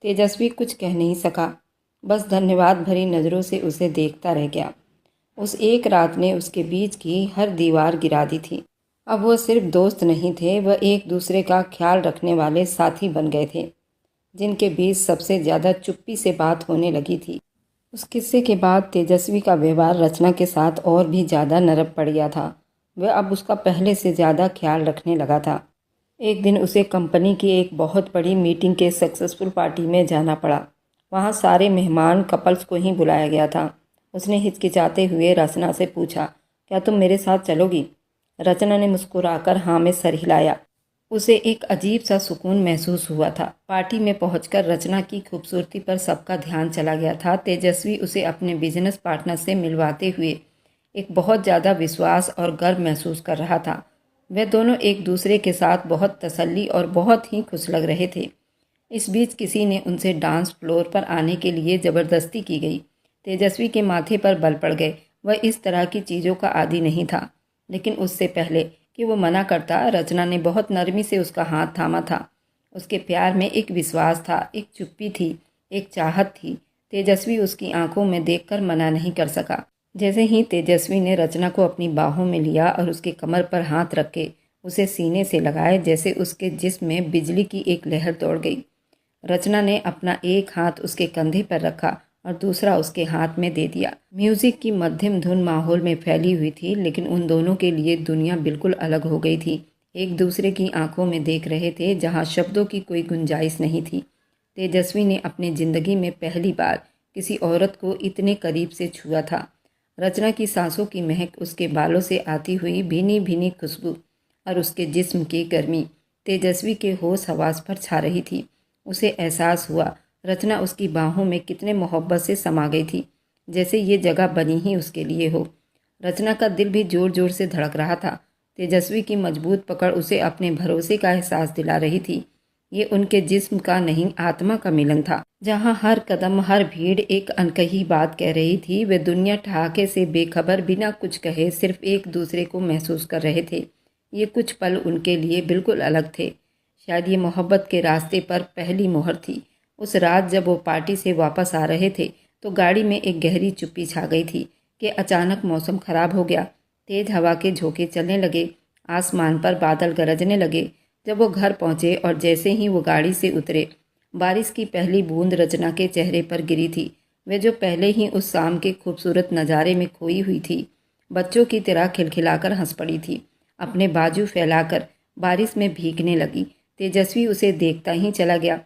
तेजस्वी कुछ कह नहीं सका, बस धन्यवाद भरी नज़रों से उसे देखता रह गया। उस एक रात ने उसके बीच की हर दीवार गिरा दी थी। अब वह सिर्फ दोस्त नहीं थे, वह एक दूसरे का ख्याल रखने वाले साथी बन गए थे, जिनके बीच सबसे ज़्यादा चुप्पी से बात होने लगी थी। उस किस्से के बाद तेजस्वी का व्यवहार रचना के साथ और भी ज़्यादा नरम पड़ गया था। वह अब उसका पहले से ज़्यादा ख्याल रखने लगा था। एक दिन उसे कंपनी की एक बहुत बड़ी मीटिंग के सक्सेसफुल पार्टी में जाना पड़ा। वहाँ सारे मेहमान कपल्स को ही बुलाया गया था। उसने हिचकिचाते हुए रचना से पूछा, क्या तुम मेरे साथ चलोगी? रचना ने मुस्कुराकर हाँ में सर हिलाया। उसे एक अजीब सा सुकून महसूस हुआ था। पार्टी में पहुंचकर रचना की खूबसूरती पर सबका ध्यान चला गया था। तेजस्वी उसे अपने बिजनेस पार्टनर से मिलवाते हुए एक बहुत ज़्यादा विश्वास और गर्व महसूस कर रहा था। वे दोनों एक दूसरे के साथ बहुत तसल्ली और बहुत ही खुश लग रहे थे। इस बीच किसी ने उनसे डांस फ्लोर पर आने के लिए ज़बरदस्ती की गई। तेजस्वी के माथे पर बल पड़ गए। वह इस तरह की चीज़ों का आदी नहीं था, लेकिन उससे पहले कि वो मना करता, रचना ने बहुत नरमी से उसका हाथ थामा था। उसके प्यार में एक विश्वास था, एक चुप्पी थी, एक चाहत थी। तेजस्वी उसकी आंखों में देखकर मना नहीं कर सका। जैसे ही तेजस्वी ने रचना को अपनी बाहों में लिया और उसके कमर पर हाथ रख के उसे सीने से लगाए, जैसे उसके जिस्म में बिजली की एक लहर दौड़ गई। रचना ने अपना एक हाथ उसके कंधे पर रखा और दूसरा उसके हाथ में दे दिया। म्यूजिक की मध्यम धुन माहौल में फैली हुई थी, लेकिन उन दोनों के लिए दुनिया बिल्कुल अलग हो गई थी। एक दूसरे की आंखों में देख रहे थे जहां शब्दों की कोई गुंजाइश नहीं थी। तेजस्वी ने अपनी जिंदगी में पहली बार किसी औरत को इतने करीब से छुआ था। रचना की सांसों की महक, उसके बालों से आती हुई भीनी भीनी खुशबू और उसके जिस्म की गर्मी तेजस्वी के होश हवास पर छा रही थी। उसे एहसास हुआ रचना उसकी बाहों में कितने मोहब्बत से समा गई थी, जैसे ये जगह बनी ही उसके लिए हो। रचना का दिल भी जोर जोर से धड़क रहा था। तेजस्वी की मजबूत पकड़ उसे अपने भरोसे का एहसास दिला रही थी। ये उनके जिस्म का नहीं, आत्मा का मिलन था, जहाँ हर कदम, हर भीड़ एक अनकही बात कह रही थी। वे दुनिया ठहाके से बेखबर, बिना कुछ कहे सिर्फ एक दूसरे को महसूस कर रहे थे। ये कुछ पल उनके लिए बिल्कुल अलग थे। शायद ये मोहब्बत के रास्ते पर पहली मोहर थी। उस रात जब वो पार्टी से वापस आ रहे थे तो गाड़ी में एक गहरी चुप्पी छा गई थी कि अचानक मौसम खराब हो गया। तेज हवा के झोंके चलने लगे, आसमान पर बादल गरजने लगे। जब वो घर पहुंचे और जैसे ही वो गाड़ी से उतरे, बारिश की पहली बूंद रचना के चेहरे पर गिरी थी। वे जो पहले ही उस शाम के खूबसूरत नज़ारे में खोई हुई थी, बच्चों की तरह खिलखिलाकर हंस पड़ी थी। अपने बाजू फैलाकर बारिश में भीगने लगी। तेजस्वी उसे देखता ही चला गया।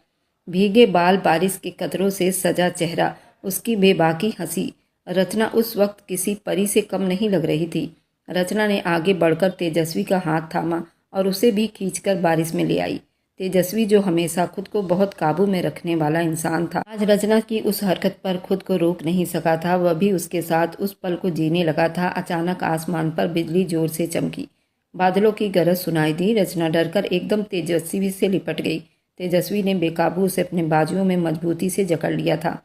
भीगे बाल, बारिश के कतरों से सजा चेहरा, उसकी बेबाकी हंसी। रचना उस वक्त किसी परी से कम नहीं लग रही थी। रचना ने आगे बढ़कर तेजस्वी का हाथ थामा और उसे भी खींचकर बारिश में ले आई। तेजस्वी, जो हमेशा खुद को बहुत काबू में रखने वाला इंसान था, आज रचना की उस हरकत पर खुद को रोक नहीं सका था। वह भी उसके साथ उस पल को जीने लगा था। अचानक आसमान पर बिजली जोर से चमकी, बादलों की गरज सुनाई दी। रचना डरकर एकदम तेजस्वी से लिपट गई। तेजस्वी ने बेकाबू उसे अपने बाजुओं में मजबूती से जकड़ लिया था।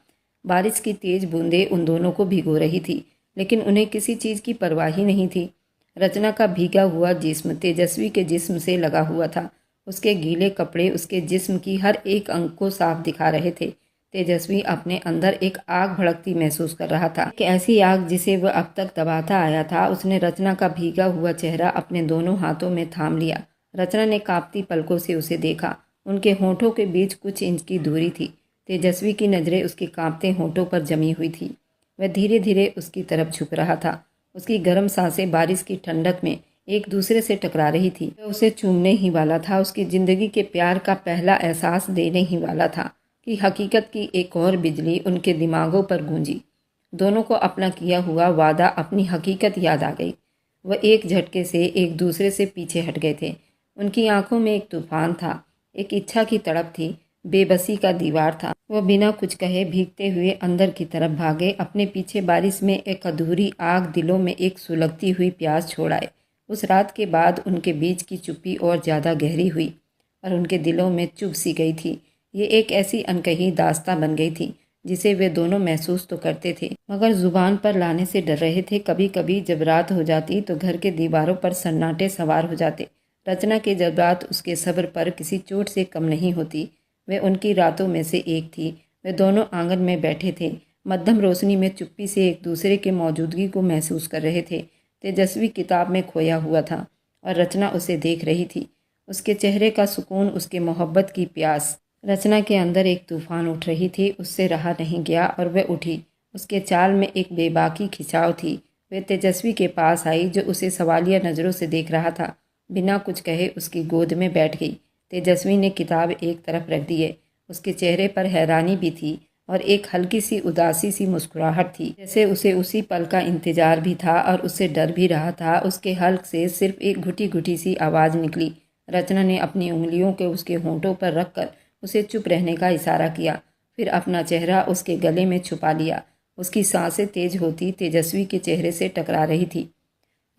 बारिश की तेज बूंदें उन दोनों को भिगो रही थी, लेकिन उन्हें किसी चीज़ की परवाह ही नहीं थी। रचना का भीगा हुआ जिस्म तेजस्वी के जिस्म से लगा हुआ था। उसके गीले कपड़े उसके जिस्म की हर एक अंग को साफ दिखा रहे थे। तेजस्वी अपने अंदर एक आग भड़कती महसूस कर रहा था, कि ऐसी आग जिसे वह अब तक दबाता आया था। उसने रचना का भीगा हुआ चेहरा अपने दोनों हाथों में थाम लिया। रचना ने कांपती पलकों से उसे देखा। उनके होठों के बीच कुछ इंच की दूरी थी। तेजस्वी की नज़रें उसके कांपते होठों पर जमी हुई थी। वह धीरे धीरे उसकी तरफ झुक रहा था। उसकी गर्म सांसें बारिश की ठंडक में एक दूसरे से टकरा रही थी। वह उसे चूमने ही वाला था, उसकी ज़िंदगी के प्यार का पहला एहसास देने ही वाला था कि हकीकत की एक और बिजली उनके दिमागों पर गूंजी। दोनों को अपना किया हुआ वादा, अपनी हकीकत याद आ गई। वह एक झटके से एक दूसरे से पीछे हट गए थे। उनकी आंखों में एक तूफान था, एक इच्छा की तड़प थी, बेबसी का दीवार था। वह बिना कुछ कहे भीगते हुए अंदर की तरफ भागे। अपने पीछे बारिश में एक अधूरी आग, दिलों में एक सुलगती हुई प्यास छोड़ आए। उस रात के बाद उनके बीच की चुप्पी और ज़्यादा गहरी हुई और उनके दिलों में चुभ सी गई थी। ये एक ऐसी अनकही दास्तां बन गई थी जिसे वे दोनों महसूस तो करते थे, मगर जुबान पर लाने से डर रहे थे। कभी कभी जब रात हो जाती तो घर के दीवारों पर सन्नाटे सवार हो जाते। रचना के जज्बात उसके सब्र पर किसी चोट से कम नहीं होती। वे उनकी रातों में से एक थी। वे दोनों आंगन में बैठे थे, मध्यम रोशनी में चुप्पी से एक दूसरे के मौजूदगी को महसूस कर रहे थे। तेजस्वी किताब में खोया हुआ था और रचना उसे देख रही थी। उसके चेहरे का सुकून, उसके मोहब्बत की प्यास। रचना के अंदर एक तूफान उठ रही थी, उससे रहा नहीं गया और वह उठी। उसके चाल में एक बेबाकी खिंचाव थी। वह तेजस्वी के पास आई, जो उसे सवालिया नज़रों से देख रहा था। बिना कुछ कहे उसकी गोद में बैठ गई। तेजस्वी ने किताब एक तरफ रख दी है। उसके चेहरे पर हैरानी भी थी। और एक हल्की सी उदासी सी मुस्कुराहट थी, जैसे उसे उसी पल का इंतजार भी था और उससे डर भी रहा था। उसके हल्क से सिर्फ एक घुटी घुटी सी आवाज़ निकली। रचना ने अपनी उंगलियों के उसके होंठों पर रखकर उसे चुप रहने का इशारा किया, फिर अपना चेहरा उसके गले में छुपा लिया। उसकी सांसें तेज होती तेजस्वी के चेहरे से टकरा रही थी।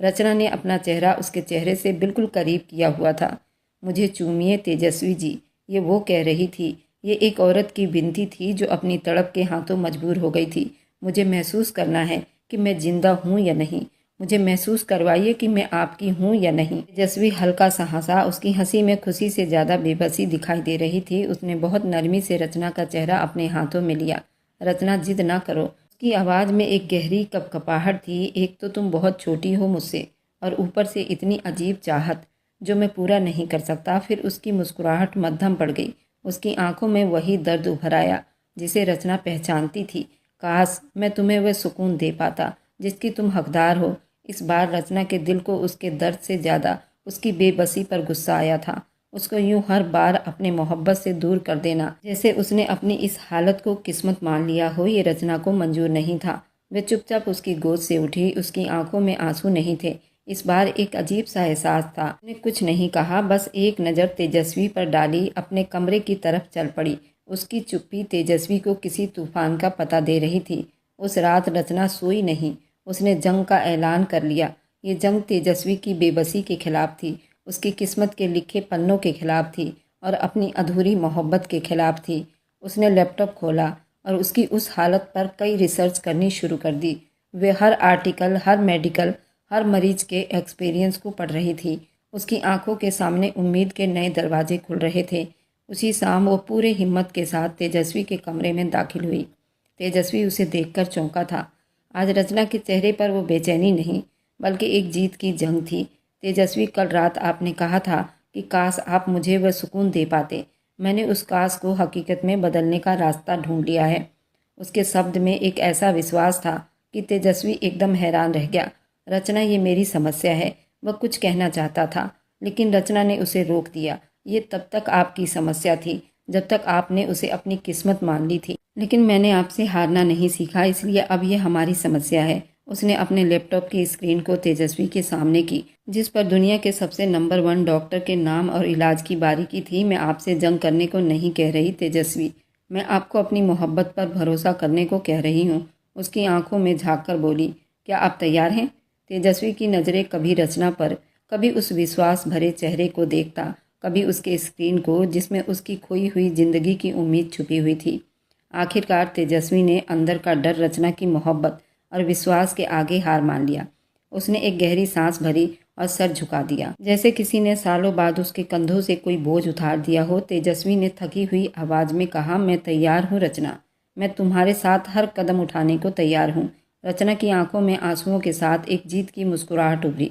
रचना ने अपना चेहरा उसके चेहरे से बिल्कुल करीब किया हुआ था। मुझे चूमिए तेजस्वी जी, ये वो कह रही थी। ये एक औरत की विनती थी जो अपनी तड़प के हाथों मजबूर हो गई थी। मुझे महसूस करना है कि मैं जिंदा हूँ या नहीं। मुझे महसूस करवाइए कि मैं आपकी हूँ या नहीं। तेजस्वी हल्का सा हंसा। उसकी हंसी में खुशी से ज़्यादा बेबसी दिखाई दे रही थी। उसने बहुत नरमी से रचना का चेहरा अपने हाथों में लिया। रचना, जिद ना करो। उसकी आवाज़ में एक गहरी कपकपाहट थी। एक तो तुम बहुत छोटी हो मुझसे, और ऊपर से इतनी अजीब चाहत जो मैं पूरा नहीं कर सकता। फिर उसकी मुस्कुराहट मध्यम पड़ गई। उसकी आंखों में वही दर्द उभर आया जिसे रचना पहचानती थी। काश मैं तुम्हें वह सुकून दे पाता जिसकी तुम हकदार हो। इस बार रचना के दिल को उसके दर्द से ज़्यादा उसकी बेबसी पर गुस्सा आया था। उसको यूं हर बार अपने मोहब्बत से दूर कर देना, जैसे उसने अपनी इस हालत को किस्मत मान लिया हो, ये रचना को मंजूर नहीं था। वह चुपचाप उसकी गोद से उठी। उसकी आंखों में आंसू नहीं थे। इस बार एक अजीब सा एहसास था। उसने कुछ नहीं कहा, बस एक नज़र तेजस्वी पर डाली, अपने कमरे की तरफ चल पड़ी। उसकी चुप्पी तेजस्वी को किसी तूफान का पता दे रही थी। उस रात रचना सोई नहीं। उसने जंग का ऐलान कर लिया। ये जंग तेजस्वी की बेबसी के खिलाफ थी, उसकी किस्मत के लिखे पन्नों के खिलाफ थी और अपनी अधूरी मोहब्बत के खिलाफ थी। उसने लैपटॉप खोला और उसकी उस हालत पर कई रिसर्च करनी शुरू कर दी। वे हर आर्टिकल, हर मेडिकल, हर मरीज के एक्सपीरियंस को पढ़ रही थी। उसकी आंखों के सामने उम्मीद के नए दरवाजे खुल रहे थे। उसी शाम वो पूरे हिम्मत के साथ तेजस्वी के कमरे में दाखिल हुई। तेजस्वी उसे देखकर चौंका था। आज रचना के चेहरे पर वो बेचैनी नहीं, बल्कि एक जीत की जंग थी। तेजस्वी, कल रात आपने कहा था कि काश आप मुझे वह सुकून दे पाते। मैंने उस काश को हकीकत में बदलने का रास्ता ढूंढ लिया है। उसके शब्द में एक ऐसा विश्वास था कि तेजस्वी एकदम हैरान रह गया। रचना, ये मेरी समस्या है। वह कुछ कहना चाहता था, लेकिन रचना ने उसे रोक दिया। ये तब तक आपकी समस्या थी जब तक आपने उसे अपनी किस्मत मान ली थी, लेकिन मैंने आपसे हारना नहीं सीखा, इसलिए अब ये हमारी समस्या है। उसने अपने लैपटॉप की स्क्रीन को तेजस्वी के सामने की, जिस पर दुनिया के सबसे नंबर 1 डॉक्टर के नाम और इलाज की बारीकी थी। मैं आपसे जंग करने को नहीं कह रही तेजस्वी, मैं आपको अपनी मोहब्बत पर भरोसा करने को कह रही हूँ। उसकी आंखों में झाँक कर बोली, क्या आप तैयार हैं? तेजस्वी की नज़रें कभी रचना पर, कभी उस विश्वास भरे चेहरे को देखता, कभी उसके स्क्रीन को जिसमें उसकी खोई हुई जिंदगी की उम्मीद छुपी हुई थी। आखिरकार तेजस्वी ने अंदर का डर, रचना की मोहब्बत और विश्वास के आगे हार मान लिया। उसने एक गहरी सांस भरी और सर झुका दिया, जैसे किसी ने सालों बाद उसके कंधों से कोई बोझ उतार दिया हो। तेजस्वी ने थकी हुई आवाज़ में कहा, मैं तैयार हूँ रचना, मैं तुम्हारे साथ हर कदम उठाने को तैयार हूँ। रचना की आंखों में आंसुओं के साथ एक जीत की मुस्कुराहट उभरी।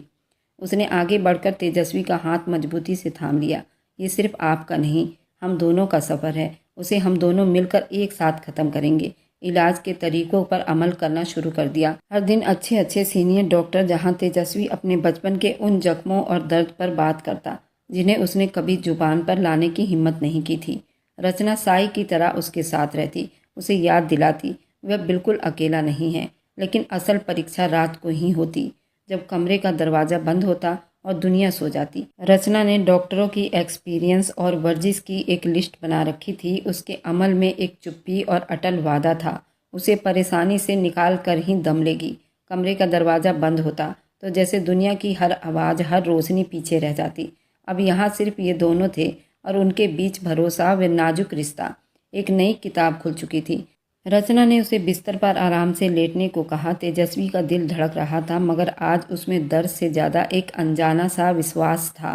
उसने आगे बढ़कर तेजस्वी का हाथ मजबूती से थाम लिया। ये सिर्फ आपका नहीं, हम दोनों का सफ़र है। उसे हम दोनों मिलकर एक साथ ख़त्म करेंगे। इलाज के तरीकों पर अमल करना शुरू कर दिया। हर दिन अच्छे अच्छे सीनियर डॉक्टर, जहां तेजस्वी अपने बचपन के उन जख्मों और दर्द पर बात करता जिन्हें उसने कभी जुबान पर लाने की हिम्मत नहीं की थी। रचना साई की तरह उसके साथ रहती, उसे याद दिलाती वह बिल्कुल अकेला नहीं है। लेकिन असल परीक्षा रात को ही होती, जब कमरे का दरवाज़ा बंद होता और दुनिया सो जाती। रचना ने डॉक्टरों की एक्सपीरियंस और वर्जिश की एक लिस्ट बना रखी थी। उसके अमल में एक चुप्पी और अटल वादा था, उसे परेशानी से निकाल कर ही दम लेगी। कमरे का दरवाज़ा बंद होता तो जैसे दुनिया की हर आवाज़, हर रोशनी पीछे रह जाती। अब यहाँ सिर्फ ये दोनों थे और उनके बीच भरोसा व नाजुक रिश्ता। एक नई किताब खुल चुकी थी। रचना ने उसे बिस्तर पर आराम से लेटने को कहा। तेजस्वी का दिल धड़क रहा था, मगर आज उसमें दर्द से ज़्यादा एक अनजाना सा विश्वास था।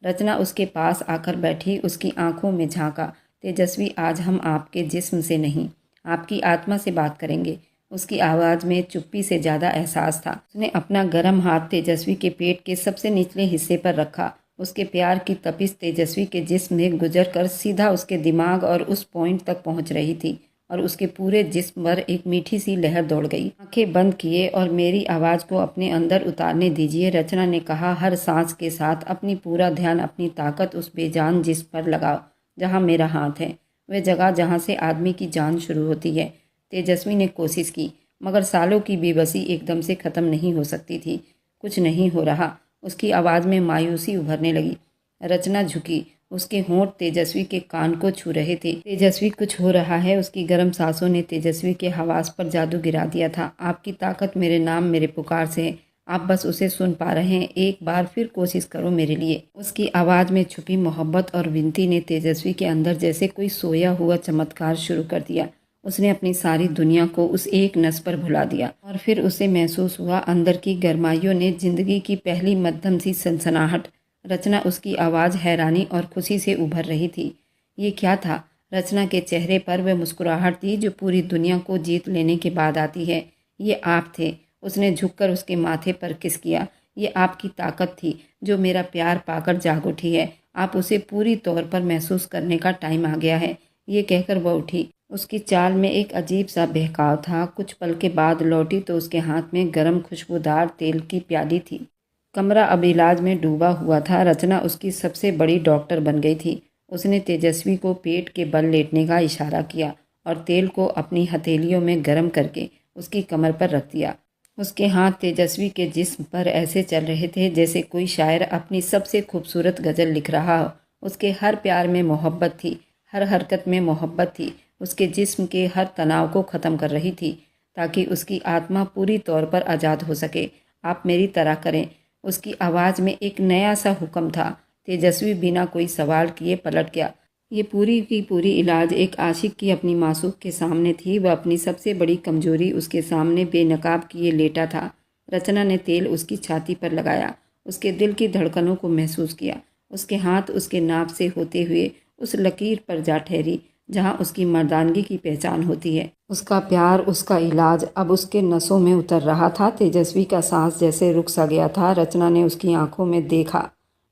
रचना उसके पास आकर बैठी, उसकी आंखों में झांका। तेजस्वी, आज हम आपके जिस्म से नहीं, आपकी आत्मा से बात करेंगे। उसकी आवाज़ में चुप्पी से ज़्यादा एहसास था। उसने अपना गर्म हाथ तेजस्वी के पेट के सबसे निचले हिस्से पर रखा। उसके प्यार की तपिश तेजस्वी के जिस्म में गुजर कर सीधा उसके दिमाग और उस पॉइंट तक पहुंच रही थी और उसके पूरे जिस्म पर एक मीठी सी लहर दौड़ गई। आंखें बंद किए और मेरी आवाज़ को अपने अंदर उतारने दीजिए, रचना ने कहा। हर सांस के साथ अपनी पूरा ध्यान, अपनी ताकत उस बेजान जिस्म पर लगाओ जहां मेरा हाथ है। वह जगह जहाँ से आदमी की जान शुरू होती है। तेजस्वी ने कोशिश की, मगर सालों की बेबसी एकदम से ख़त्म नहीं हो सकती थी। कुछ नहीं हो रहा। उसकी आवाज़ में मायूसी उभरने लगी। रचना झुकी। उसके होंठ तेजस्वी के कान को छू रहे थे। तेजस्वी, कुछ हो रहा है। उसकी गर्म सांसों ने तेजस्वी के हवास पर जादू गिरा दिया था। आपकी ताकत मेरे नाम, मेरे पुकार से है। आप बस उसे सुन पा रहे हैं। एक बार फिर कोशिश करो मेरे लिए। उसकी आवाज़ में छुपी मोहब्बत और विनती ने तेजस्वी के अंदर जैसे कोई सोया हुआ चमत्कार शुरू कर दिया। उसने अपनी सारी दुनिया को उस एक नस पर भुला दिया और फिर उसे महसूस हुआ अंदर की गरमाइयों ने जिंदगी की पहली मध्यम सी सनसनाहट। रचना, उसकी आवाज़ हैरानी और खुशी से उभर रही थी। ये क्या था? रचना के चेहरे पर वह मुस्कुराहट थी जो पूरी दुनिया को जीत लेने के बाद आती है। ये आप थे। उसने झुककर उसके माथे पर किस किया। ये आपकी ताकत थी जो मेरा प्यार पाकर जाग उठी है। आप उसे पूरी तौर पर महसूस करने का टाइम आ गया है। ये कहकर वह उठी। उसकी चाल में एक अजीब सा बहकाव था। कुछ पल के बाद लौटी तो उसके हाथ में गर्म खुशबूदार तेल की प्याली थी। कमरा अब इलाज में डूबा हुआ था। रचना उसकी सबसे बड़ी डॉक्टर बन गई थी। उसने तेजस्वी को पेट के बल लेटने का इशारा किया और तेल को अपनी हथेलियों में गर्म करके उसकी कमर पर रख दिया। उसके हाथ तेजस्वी के जिस्म पर ऐसे चल रहे थे जैसे कोई शायर अपनी सबसे खूबसूरत गज़ल लिख रहा हो। उसके हर प्यार में मोहब्बत थी, हर हरकत में मोहब्बत थी। उसके जिस्म के हर तनाव को ख़त्म कर रही थी ताकि उसकी आत्मा पूरी तौर पर आज़ाद हो सके। आप मेरी तरह करें। उसकी आवाज़ में एक नया सा हुक्म था। तेजस्वी बिना कोई सवाल किए पलट गया। ये पूरी की पूरी इलाज एक आशिक की अपनी मासूक के सामने थी। वह अपनी सबसे बड़ी कमजोरी उसके सामने बेनकाब किए लेटा था। रचना ने तेल उसकी छाती पर लगाया, उसके दिल की धड़कनों को महसूस किया। उसके हाथ उसके नाभ से होते हुए उस लकीर पर जा ठहरी जहाँ उसकी मर्दानगी की पहचान होती है। उसका प्यार, उसका इलाज अब उसके नसों में उतर रहा था। तेजस्वी का सांस जैसे रुक सा गया था। रचना ने उसकी आंखों में देखा।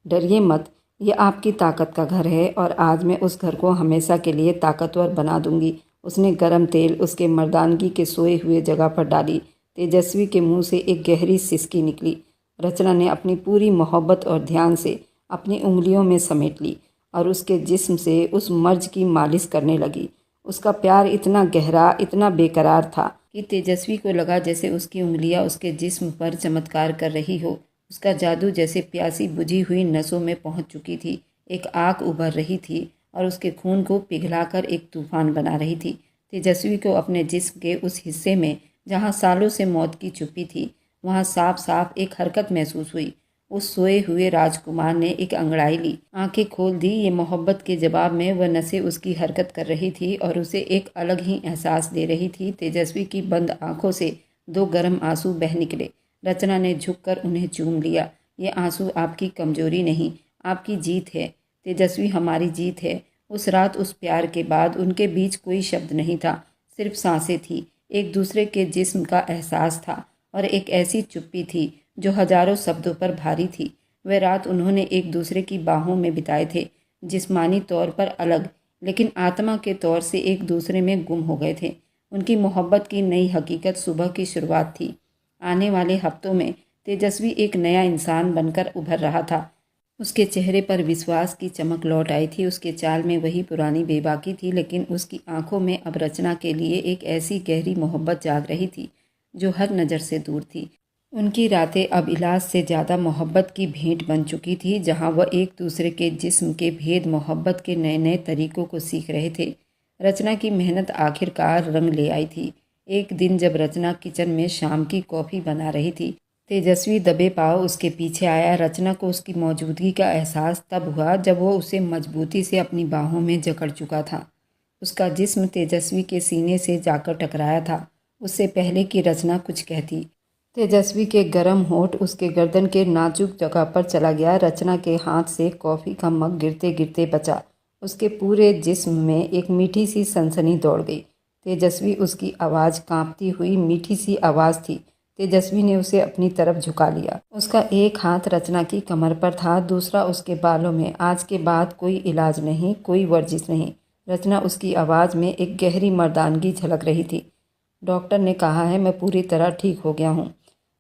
डरिए मत, ये आपकी ताकत का घर है और आज मैं उस घर को हमेशा के लिए ताकतवर बना दूंगी। उसने गर्म तेल उसके मर्दानगी के सोए हुए जगह पर डाली। तेजस्वी के मुंह से एक गहरी सिसकी निकली। रचना ने अपनी पूरी मोहब्बत और ध्यान से अपनी उंगलियों में समेट ली और उसके जिस्म से उस मर्ज की मालिश करने लगी। उसका प्यार इतना गहरा, इतना बेकरार था कि तेजस्वी को लगा जैसे उसकी उंगलियां उसके जिस्म पर चमत्कार कर रही हो। उसका जादू जैसे प्यासी बुझी हुई नसों में पहुंच चुकी थी। एक आग उभर रही थी और उसके खून को पिघलाकर एक तूफान बना रही थी। तेजस्वी को अपने जिस्म के उस हिस्से में जहां सालों से मौत की छुपी थी, वहां साफ साफ एक हरकत महसूस हुई। उस सोए हुए राजकुमार ने एक अंगड़ाई ली, आंखें खोल दी। ये मोहब्बत के जवाब में वह नसें उसकी हरकत कर रही थी और उसे एक अलग ही एहसास दे रही थी। तेजस्वी की बंद आंखों से दो गर्म आंसू बह निकले। रचना ने झुककर उन्हें चूम लिया। ये आंसू आपकी कमजोरी नहीं, आपकी जीत है तेजस्वी, हमारी जीत है। उस रात, उस प्यार के बाद उनके बीच कोई शब्द नहीं था, सिर्फ सांसें थी, एक दूसरे के जिस्म का एहसास था और एक ऐसी चुप्पी थी जो हजारों शब्दों पर भारी थी। वह रात उन्होंने एक दूसरे की बाहों में बिताए थे, जिस्मानी तौर पर अलग लेकिन आत्मा के तौर से एक दूसरे में गुम हो गए थे। उनकी मोहब्बत की नई हकीकत सुबह की शुरुआत थी। आने वाले हफ्तों में तेजस्वी एक नया इंसान बनकर उभर रहा था। उसके चेहरे पर विश्वास की चमक लौट आई थी। उसके चाल में वही पुरानी बेबाकी थी, लेकिन उसकी आंखों में अब रचना के लिए एक ऐसी गहरी मोहब्बत जाग रही थी जो हर नज़र से दूर थी। उनकी रातें अब इलाज से ज़्यादा मोहब्बत की भेंट बन चुकी थी, जहाँ वह एक दूसरे के जिस्म के भेद, मोहब्बत के नए नए तरीकों को सीख रहे थे। रचना की मेहनत आखिरकार रंग ले आई थी। एक दिन जब रचना किचन में शाम की कॉफ़ी बना रही थी, तेजस्वी दबे पांव उसके पीछे आया। रचना को उसकी मौजूदगी का एहसास तब हुआ जब वो उसे मजबूती से अपनी बाहों में जकड़ चुका था। उसका जिस्म तेजस्वी के सीने से जाकर टकराया था, उससे पहले कि रचना कुछ कहती। तेजस्वी के गर्म होंठ उसके गर्दन के नाजुक जगह पर चला गया। रचना के हाथ से कॉफ़ी का मग गिरते गिरते बचा। उसके पूरे जिस्म में एक मीठी सी सनसनी दौड़ गई। तेजस्वी, उसकी आवाज़ कांपती हुई मीठी सी आवाज़ थी। तेजस्वी ने उसे अपनी तरफ झुका लिया। उसका एक हाथ रचना की कमर पर था, दूसरा उसके बालों में। आज के बाद कोई इलाज नहीं, कोई वर्जिश नहीं। रचना, उसकी आवाज़ में एक गहरी मर्दानगी झलक रही थी। डॉक्टर ने कहा है मैं पूरी तरह ठीक हो गया हूँ।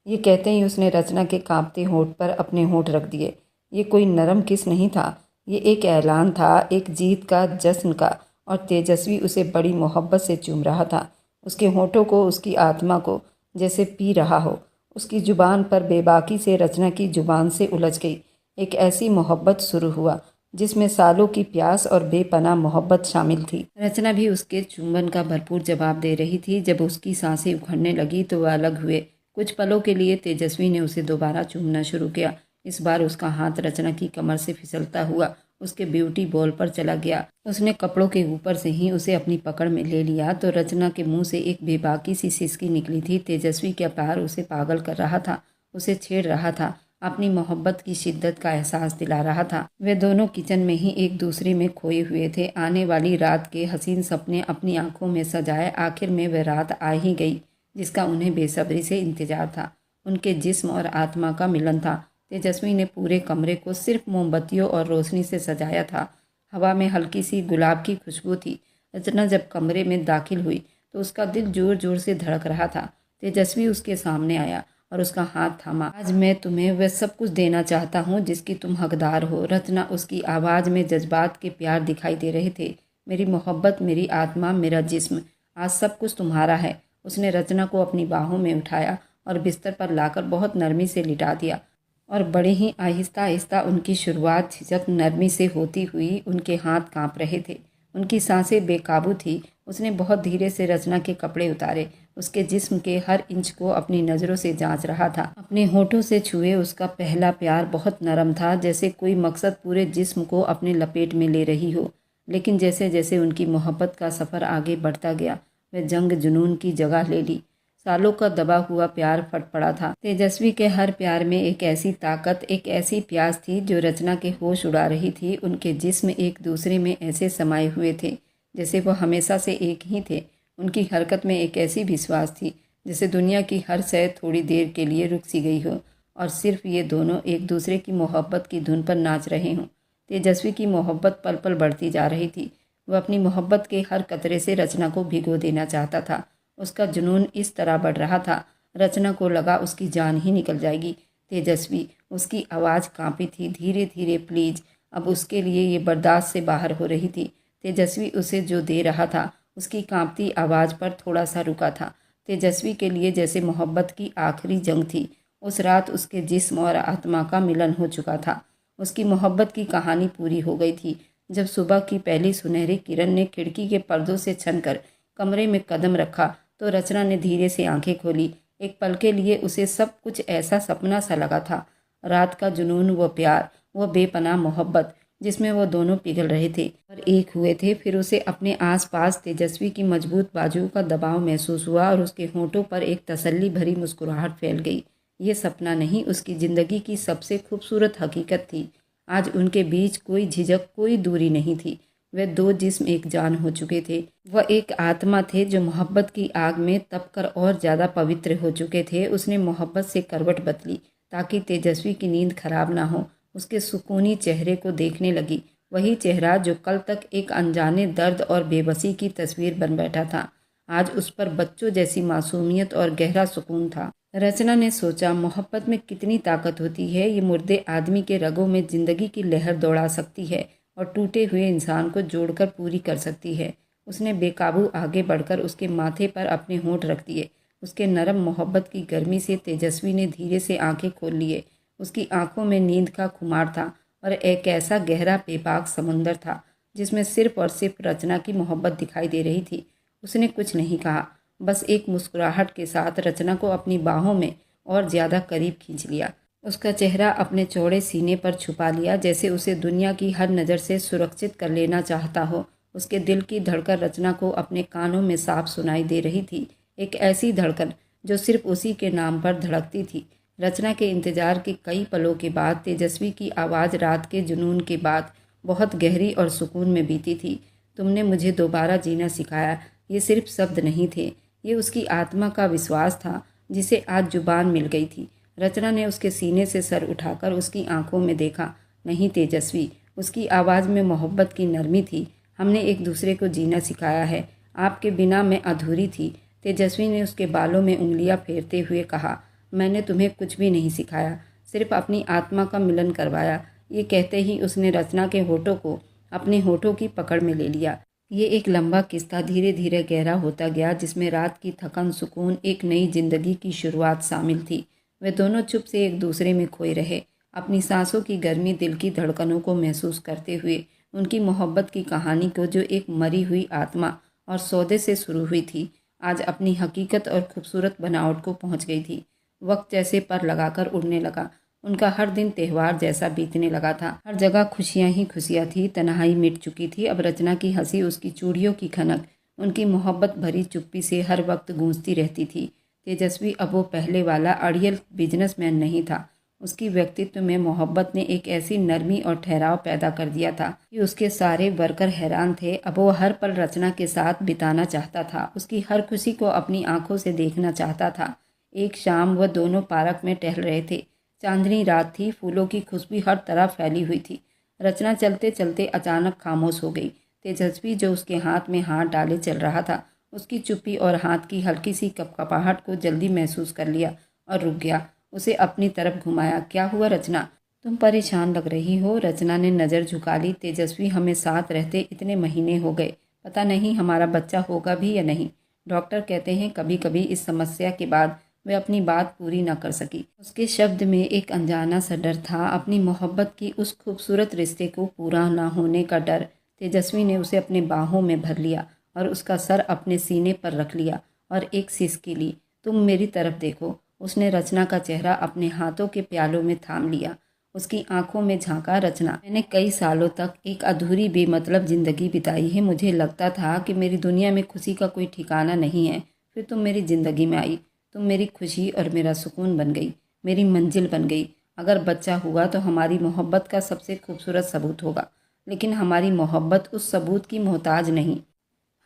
ये कहते ही उसने रचना के कांपते होंठ पर अपने होंठ रख दिए। ये कोई नरम किस नहीं था, ये एक ऐलान था, एक जीत का, जश्न का। और तेजस्वी उसे बड़ी मोहब्बत से चूम रहा था। उसके होठों को, उसकी आत्मा को जैसे पी रहा हो। उसकी जुबान पर बेबाकी से रचना की जुबान से उलझ गई। एक ऐसी मोहब्बत शुरू हुआ जिसमें सालों की प्यास और बेपनाह मोहब्बत शामिल थी। रचना भी उसके चुंबन का भरपूर जवाब दे रही थी। जब उसकी सांसें उखड़ने लगी तो वह अलग हुए। कुछ पलों के लिए तेजस्वी ने उसे दोबारा चूमना शुरू किया। इस बार उसका हाथ रचना की कमर से फिसलता हुआ उसके ब्यूटी बॉल पर चला गया। उसने कपड़ों के ऊपर से ही उसे अपनी पकड़ में ले लिया तो रचना के मुंह से एक बेबाकी सी सिसकी निकली थी। तेजस्वी का प्यार उसे पागल कर रहा था, उसे छेड़ रहा था, अपनी मोहब्बत की शिद्दत का एहसास दिला रहा था। वे दोनों किचन में ही एक दूसरे में खोए हुए थे। आने वाली रात के हसीन सपने अपनी आंखों में सजाए। आखिर में वह रात आ ही गई जिसका उन्हें बेसब्री से इंतजार था। उनके जिस्म और आत्मा का मिलन था। तेजस्वी ने पूरे कमरे को सिर्फ मोमबत्तियों और रोशनी से सजाया था। हवा में हल्की सी गुलाब की खुशबू थी। रचना जब कमरे में दाखिल हुई तो उसका दिल जोर जोर से धड़क रहा था। तेजस्वी उसके सामने आया और उसका हाथ थामा। आज मैं तुम्हें वह सब कुछ देना चाहता हूँ जिसकी तुम हकदार हो। रचना, उसकी आवाज़ में जज्बात के प्यार दिखाई दे रहे थे। मेरी मोहब्बत, मेरी आत्मा, मेरा जिस्म, आज सब कुछ तुम्हारा है। उसने रचना को अपनी बाहों में उठाया और बिस्तर पर लाकर बहुत नरमी से लिटा दिया और बड़े ही आहिस्ता आहिस्ता उनकी शुरुआत झिझक नरमी से होती हुई उनके हाथ कांप रहे थे। उनकी सांसें बेकाबू थी। उसने बहुत धीरे से रचना के कपड़े उतारे। उसके जिस्म के हर इंच को अपनी नज़रों से जांच रहा था। अपने होठों से छुए उसका पहला प्यार बहुत नरम था, जैसे कोई मकसद पूरे जिस्म को अपने लपेट में ले रही हो। लेकिन जैसे जैसे उनकी मोहब्बत का सफ़र आगे बढ़ता गया वह जंग जुनून की जगह ले ली। सालों का दबा हुआ प्यार फट पड़ा था। तेजस्वी के हर प्यार में एक ऐसी ताकत, एक ऐसी प्यास थी जो रचना के होश उड़ा रही थी। उनके जिस्म एक दूसरे में ऐसे समाये हुए थे जैसे वो हमेशा से एक ही थे। उनकी हरकत में एक ऐसी विश्वास थी जैसे दुनिया की हर शय थोड़ी देर के लिए रुक सी गई हो और सिर्फ ये दोनों एक दूसरे की मोहब्बत की धुन पर नाच रहे हों। तेजस्वी की मोहब्बत पल पल बढ़ती जा रही थी। वह अपनी मोहब्बत के हर कतरे से रचना को भिगो देना चाहता था। उसका जुनून इस तरह बढ़ रहा था, रचना को लगा उसकी जान ही निकल जाएगी। तेजस्वी, उसकी आवाज़ कांपी थी, धीरे धीरे, प्लीज़। अब उसके लिए ये बर्दाश्त से बाहर हो रही थी। तेजस्वी उसे जो दे रहा था उसकी कांपती आवाज़ पर थोड़ा सा रुका था। तेजस्वी के लिए जैसे मोहब्बत की आखिरी जंग थी। उस रात उसके जिस्म और आत्मा का मिलन हो चुका था। उसकी मोहब्बत की कहानी पूरी हो गई थी। जब सुबह की पहली सुनहरी किरण ने खिड़की के पर्दों से छनकर कमरे में कदम रखा तो रचना ने धीरे से आंखें खोली। एक पल के लिए उसे सब कुछ ऐसा सपना सा लगा था। रात का जुनून, वो प्यार, वो बेपनाह मोहब्बत जिसमें वो दोनों पिघल रहे थे और एक हुए थे। फिर उसे अपने आसपास तेजस्वी की मजबूत बाजुओं का दबाव महसूस हुआ और उसके होंठों पर एक तसल्ली भरी मुस्कुराहट फैल गई। ये सपना नहीं, उसकी ज़िंदगी की सबसे खूबसूरत हकीकत थी। आज उनके बीच कोई झिझक, कोई दूरी नहीं थी। वे दो जिस्म एक जान हो चुके थे। वह एक आत्मा थे जो मोहब्बत की आग में तपकर और ज़्यादा पवित्र हो चुके थे। उसने मोहब्बत से करवट बदली ताकि तेजस्वी की नींद खराब ना हो। उसके सुकूनी चेहरे को देखने लगी, वही चेहरा जो कल तक एक अनजाने दर्द और बेबसी की तस्वीर बन बैठा था। आज उस पर बच्चों जैसी मासूमियत और गहरा सुकून था। रचना ने सोचा, मोहब्बत में कितनी ताकत होती है। ये मुर्दे आदमी के रगों में जिंदगी की लहर दौड़ा सकती है और टूटे हुए इंसान को जोड़कर पूरी कर सकती है। उसने बेकाबू आगे बढ़कर उसके माथे पर अपने होंठ रख दिए। उसके नरम मोहब्बत की गर्मी से तेजस्वी ने धीरे से आंखें खोल लिए। उसकी आंखों में नींद का खुमार था और एक ऐसा गहरा बेबाक समुंदर था जिसमें सिर्फ और सिर्फ रचना की मोहब्बत दिखाई दे रही थी। उसने कुछ नहीं कहा, बस एक मुस्कुराहट के साथ रचना को अपनी बाहों में और ज़्यादा करीब खींच लिया। उसका चेहरा अपने चौड़े सीने पर छुपा लिया जैसे उसे दुनिया की हर नज़र से सुरक्षित कर लेना चाहता हो। उसके दिल की धड़कन रचना को अपने कानों में साफ सुनाई दे रही थी, एक ऐसी धड़कन जो सिर्फ उसी के नाम पर धड़कती थी। रचना के इंतजार के कई पलों के बाद तेजस्वी की आवाज़ रात के जुनून के बाद बहुत गहरी और सुकून में बीती थी। तुमने मुझे दोबारा जीना सिखाया। ये सिर्फ शब्द नहीं थे, ये उसकी आत्मा का विश्वास था जिसे आज जुबान मिल गई थी। रचना ने उसके सीने से सर उठाकर उसकी आंखों में देखा। नहीं तेजस्वी, उसकी आवाज़ में मोहब्बत की नरमी थी। हमने एक दूसरे को जीना सिखाया है। आपके बिना मैं अधूरी थी। तेजस्वी ने उसके बालों में उंगलियां फेरते हुए कहा, मैंने तुम्हें कुछ भी नहीं सिखाया, सिर्फ अपनी आत्मा का मिलन करवाया। ये कहते ही उसने रचना के होठों को अपने होठों की पकड़ में ले लिया। ये एक लंबा किस्सा धीरे धीरे गहरा होता गया, जिसमें रात की थकन, सुकून, एक नई जिंदगी की शुरुआत शामिल थी। वे दोनों चुप से एक दूसरे में खोए रहे, अपनी सांसों की गर्मी, दिल की धड़कनों को महसूस करते हुए। उनकी मोहब्बत की कहानी को, जो एक मरी हुई आत्मा और सौदे से शुरू हुई थी, आज अपनी हकीकत और खूबसूरत बनावट को पहुंच गई थी। वक्त जैसे पर लगाकर उड़ने लगा। उनका हर दिन त्यौहार जैसा बीतने लगा था। हर जगह खुशियां ही खुशियां थी। तन्हाई मिट चुकी थी। अब रचना की हंसी, उसकी चूड़ियों की खनक, उनकी मोहब्बत भरी चुप्पी से हर वक्त गूंजती रहती थी। तेजस्वी अब वो पहले वाला अड़ियल बिजनेसमैन नहीं था। उसकी व्यक्तित्व में मोहब्बत ने एक ऐसी नरमी और ठहराव पैदा कर दिया था कि उसके सारे वर्कर हैरान थे। अब वो हर पल रचना के साथ बिताना चाहता था, उसकी हर खुशी को अपनी आंखों से देखना चाहता था। एक शाम वह दोनों पार्क में टहल रहे थे। चांदनी रात थी, फूलों की खुशबू हर तरफ फैली हुई थी। रचना चलते चलते अचानक खामोश हो गई। तेजस्वी, जो उसके हाथ में हाथ डाले चल रहा था, उसकी चुप्पी और हाथ की हल्की सी कपकपाहट को जल्दी महसूस कर लिया और रुक गया। उसे अपनी तरफ घुमाया। क्या हुआ रचना? तुम परेशान लग रही हो। रचना ने नज़र झुका ली। तेजस्वी, हमें साथ रहते इतने महीने हो गए, पता नहीं हमारा बच्चा होगा भी या नहीं। डॉक्टर कहते हैं कभी कभी इस समस्या के बाद वह अपनी बात पूरी न कर सकी। उसके शब्द में एक अनजाना सा डर था, अपनी मोहब्बत की उस खूबसूरत रिश्ते को पूरा न होने का डर। तेजस्वी ने उसे अपने बाहों में भर लिया और उसका सर अपने सीने पर रख लिया और एक सिसकी ली। तुम मेरी तरफ देखो। उसने रचना का चेहरा अपने हाथों के प्यालों में थाम लिया, उसकी आंखों में झांका। रचना, मैंने कई सालों तक एक अधूरी बेमतलब जिंदगी बिताई है। मुझे लगता था कि मेरी दुनिया में खुशी का कोई ठिकाना नहीं है। फिर तुम मेरी जिंदगी में आई। तुम मेरी खुशी और मेरा सुकून बन गई, मेरी मंजिल बन गई। अगर बच्चा हुआ तो हमारी मोहब्बत का सबसे खूबसूरत सबूत होगा, लेकिन हमारी मोहब्बत उस सबूत की मोहताज नहीं।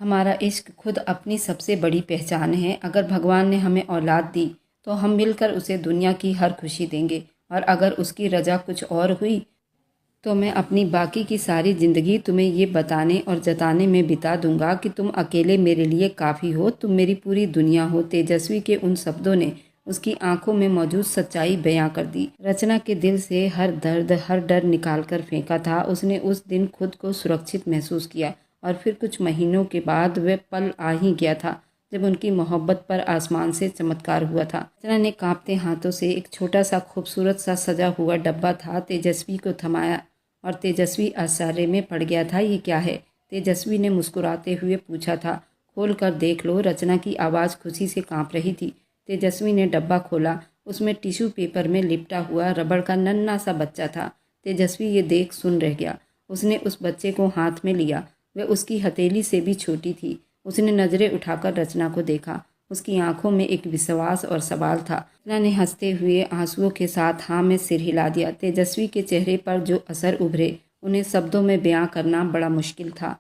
हमारा इश्क खुद अपनी सबसे बड़ी पहचान है। अगर भगवान ने हमें औलाद दी तो हम मिलकर उसे दुनिया की हर खुशी देंगे, और अगर उसकी रजा कुछ और हुई तो मैं अपनी बाकी की सारी ज़िंदगी तुम्हें ये बताने और जताने में बिता दूंगा कि तुम अकेले मेरे लिए काफ़ी हो, तुम मेरी पूरी दुनिया हो। तेजस्वी के उन शब्दों ने उसकी आंखों में मौजूद सच्चाई बयां कर दी। रचना के दिल से हर दर्द, हर डर निकाल कर फेंका था। उसने उस दिन खुद को सुरक्षित महसूस किया, और फिर कुछ महीनों के बाद वह पल आ ही गया था जब उनकी मोहब्बत पर आसमान से चमत्कार हुआ था। रचना ने कांपते हाथों से एक छोटा सा खूबसूरत सा सजा हुआ डब्बा था तेजस्वी को थमाया, और तेजस्वी आश्चर्य में पड़ गया था। ये क्या है? तेजस्वी ने मुस्कुराते हुए पूछा था। खोल कर देख लो। रचना की आवाज़ खुशी से कांप रही थी। तेजस्वी ने डब्बा खोला। उसमें टिश्यू पेपर में लिपटा हुआ रबड़ का नन्हा सा बच्चा था। तेजस्वी ये देख सुन रह गया। उसने उस बच्चे को हाथ में लिया। वह उसकी हथेली से भी छोटी थी। उसने नज़रें उठाकर रचना को देखा। उसकी आंखों में एक विश्वास और सवाल था। रचना ने हंसते हुए आंसुओं के साथ हाँ में सिर हिला दिया। तेजस्वी के चेहरे पर जो असर उभरे, उन्हें शब्दों में बयां करना बड़ा मुश्किल था।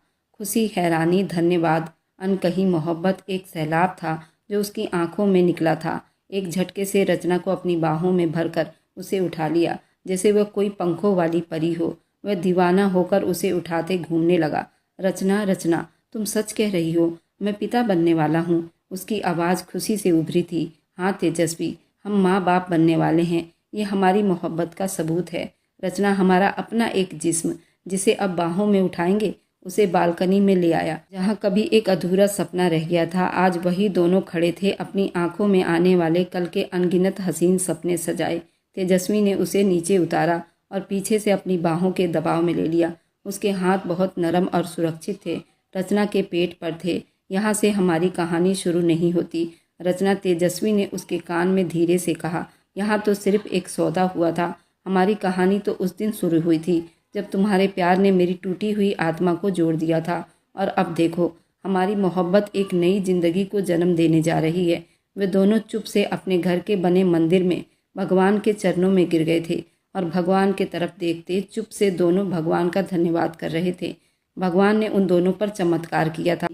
खुशी, हैरानी, धन्यवाद, अनकही मोहब्बत, एक सैलाब था जो उसकी आंखों में निकला था। एक झटके से रचना को अपनी बाहों में भरकर उसे उठा लिया, जैसे वह कोई पंखों वाली परी हो। वह दीवाना होकर उसे उठाते घूमने लगा। रचना, रचना, तुम सच कह रही हो, मैं पिता बनने वाला हूँ। उसकी आवाज़ खुशी से उभरी थी। हाँ तेजस्वी, हम माँ बाप बनने वाले हैं। ये हमारी मोहब्बत का सबूत है। रचना, हमारा अपना एक जिस्म, जिसे अब बाहों में उठाएंगे। उसे बालकनी में ले आया, जहाँ कभी एक अधूरा सपना रह गया था। आज वही दोनों खड़े थे, अपनी आंखों में आने वाले कल के अनगिनत हसीन सपने सजाए। तेजस्वी ने उसे नीचे उतारा और पीछे से अपनी बाहों के दबाव में ले लिया। उसके हाथ बहुत नरम और सुरक्षित थे, रचना के पेट पर थे। यहाँ से हमारी कहानी शुरू नहीं होती। रचना, तेजस्वी ने उसके कान में धीरे से कहा। यहाँ तो सिर्फ एक सौदा हुआ था। हमारी कहानी तो उस दिन शुरू हुई थी जब तुम्हारे प्यार ने मेरी टूटी हुई आत्मा को जोड़ दिया था। और अब देखो, हमारी मोहब्बत एक नई जिंदगी को जन्म देने जा रही है। वे दोनों चुप से अपने घर के बने मंदिर में भगवान के चरणों में गिर गए थे और भगवान के तरफ देखते चुप से दोनों भगवान का धन्यवाद कर रहे थे। भगवान ने उन दोनों पर चमत्कार किया था।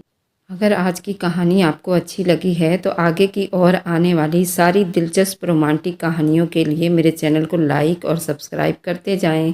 अगर आज की कहानी आपको अच्छी लगी है तो आगे की और आने वाली सारी दिलचस्प रोमांटिक कहानियों के लिए मेरे चैनल को लाइक और सब्सक्राइब करते जाएं।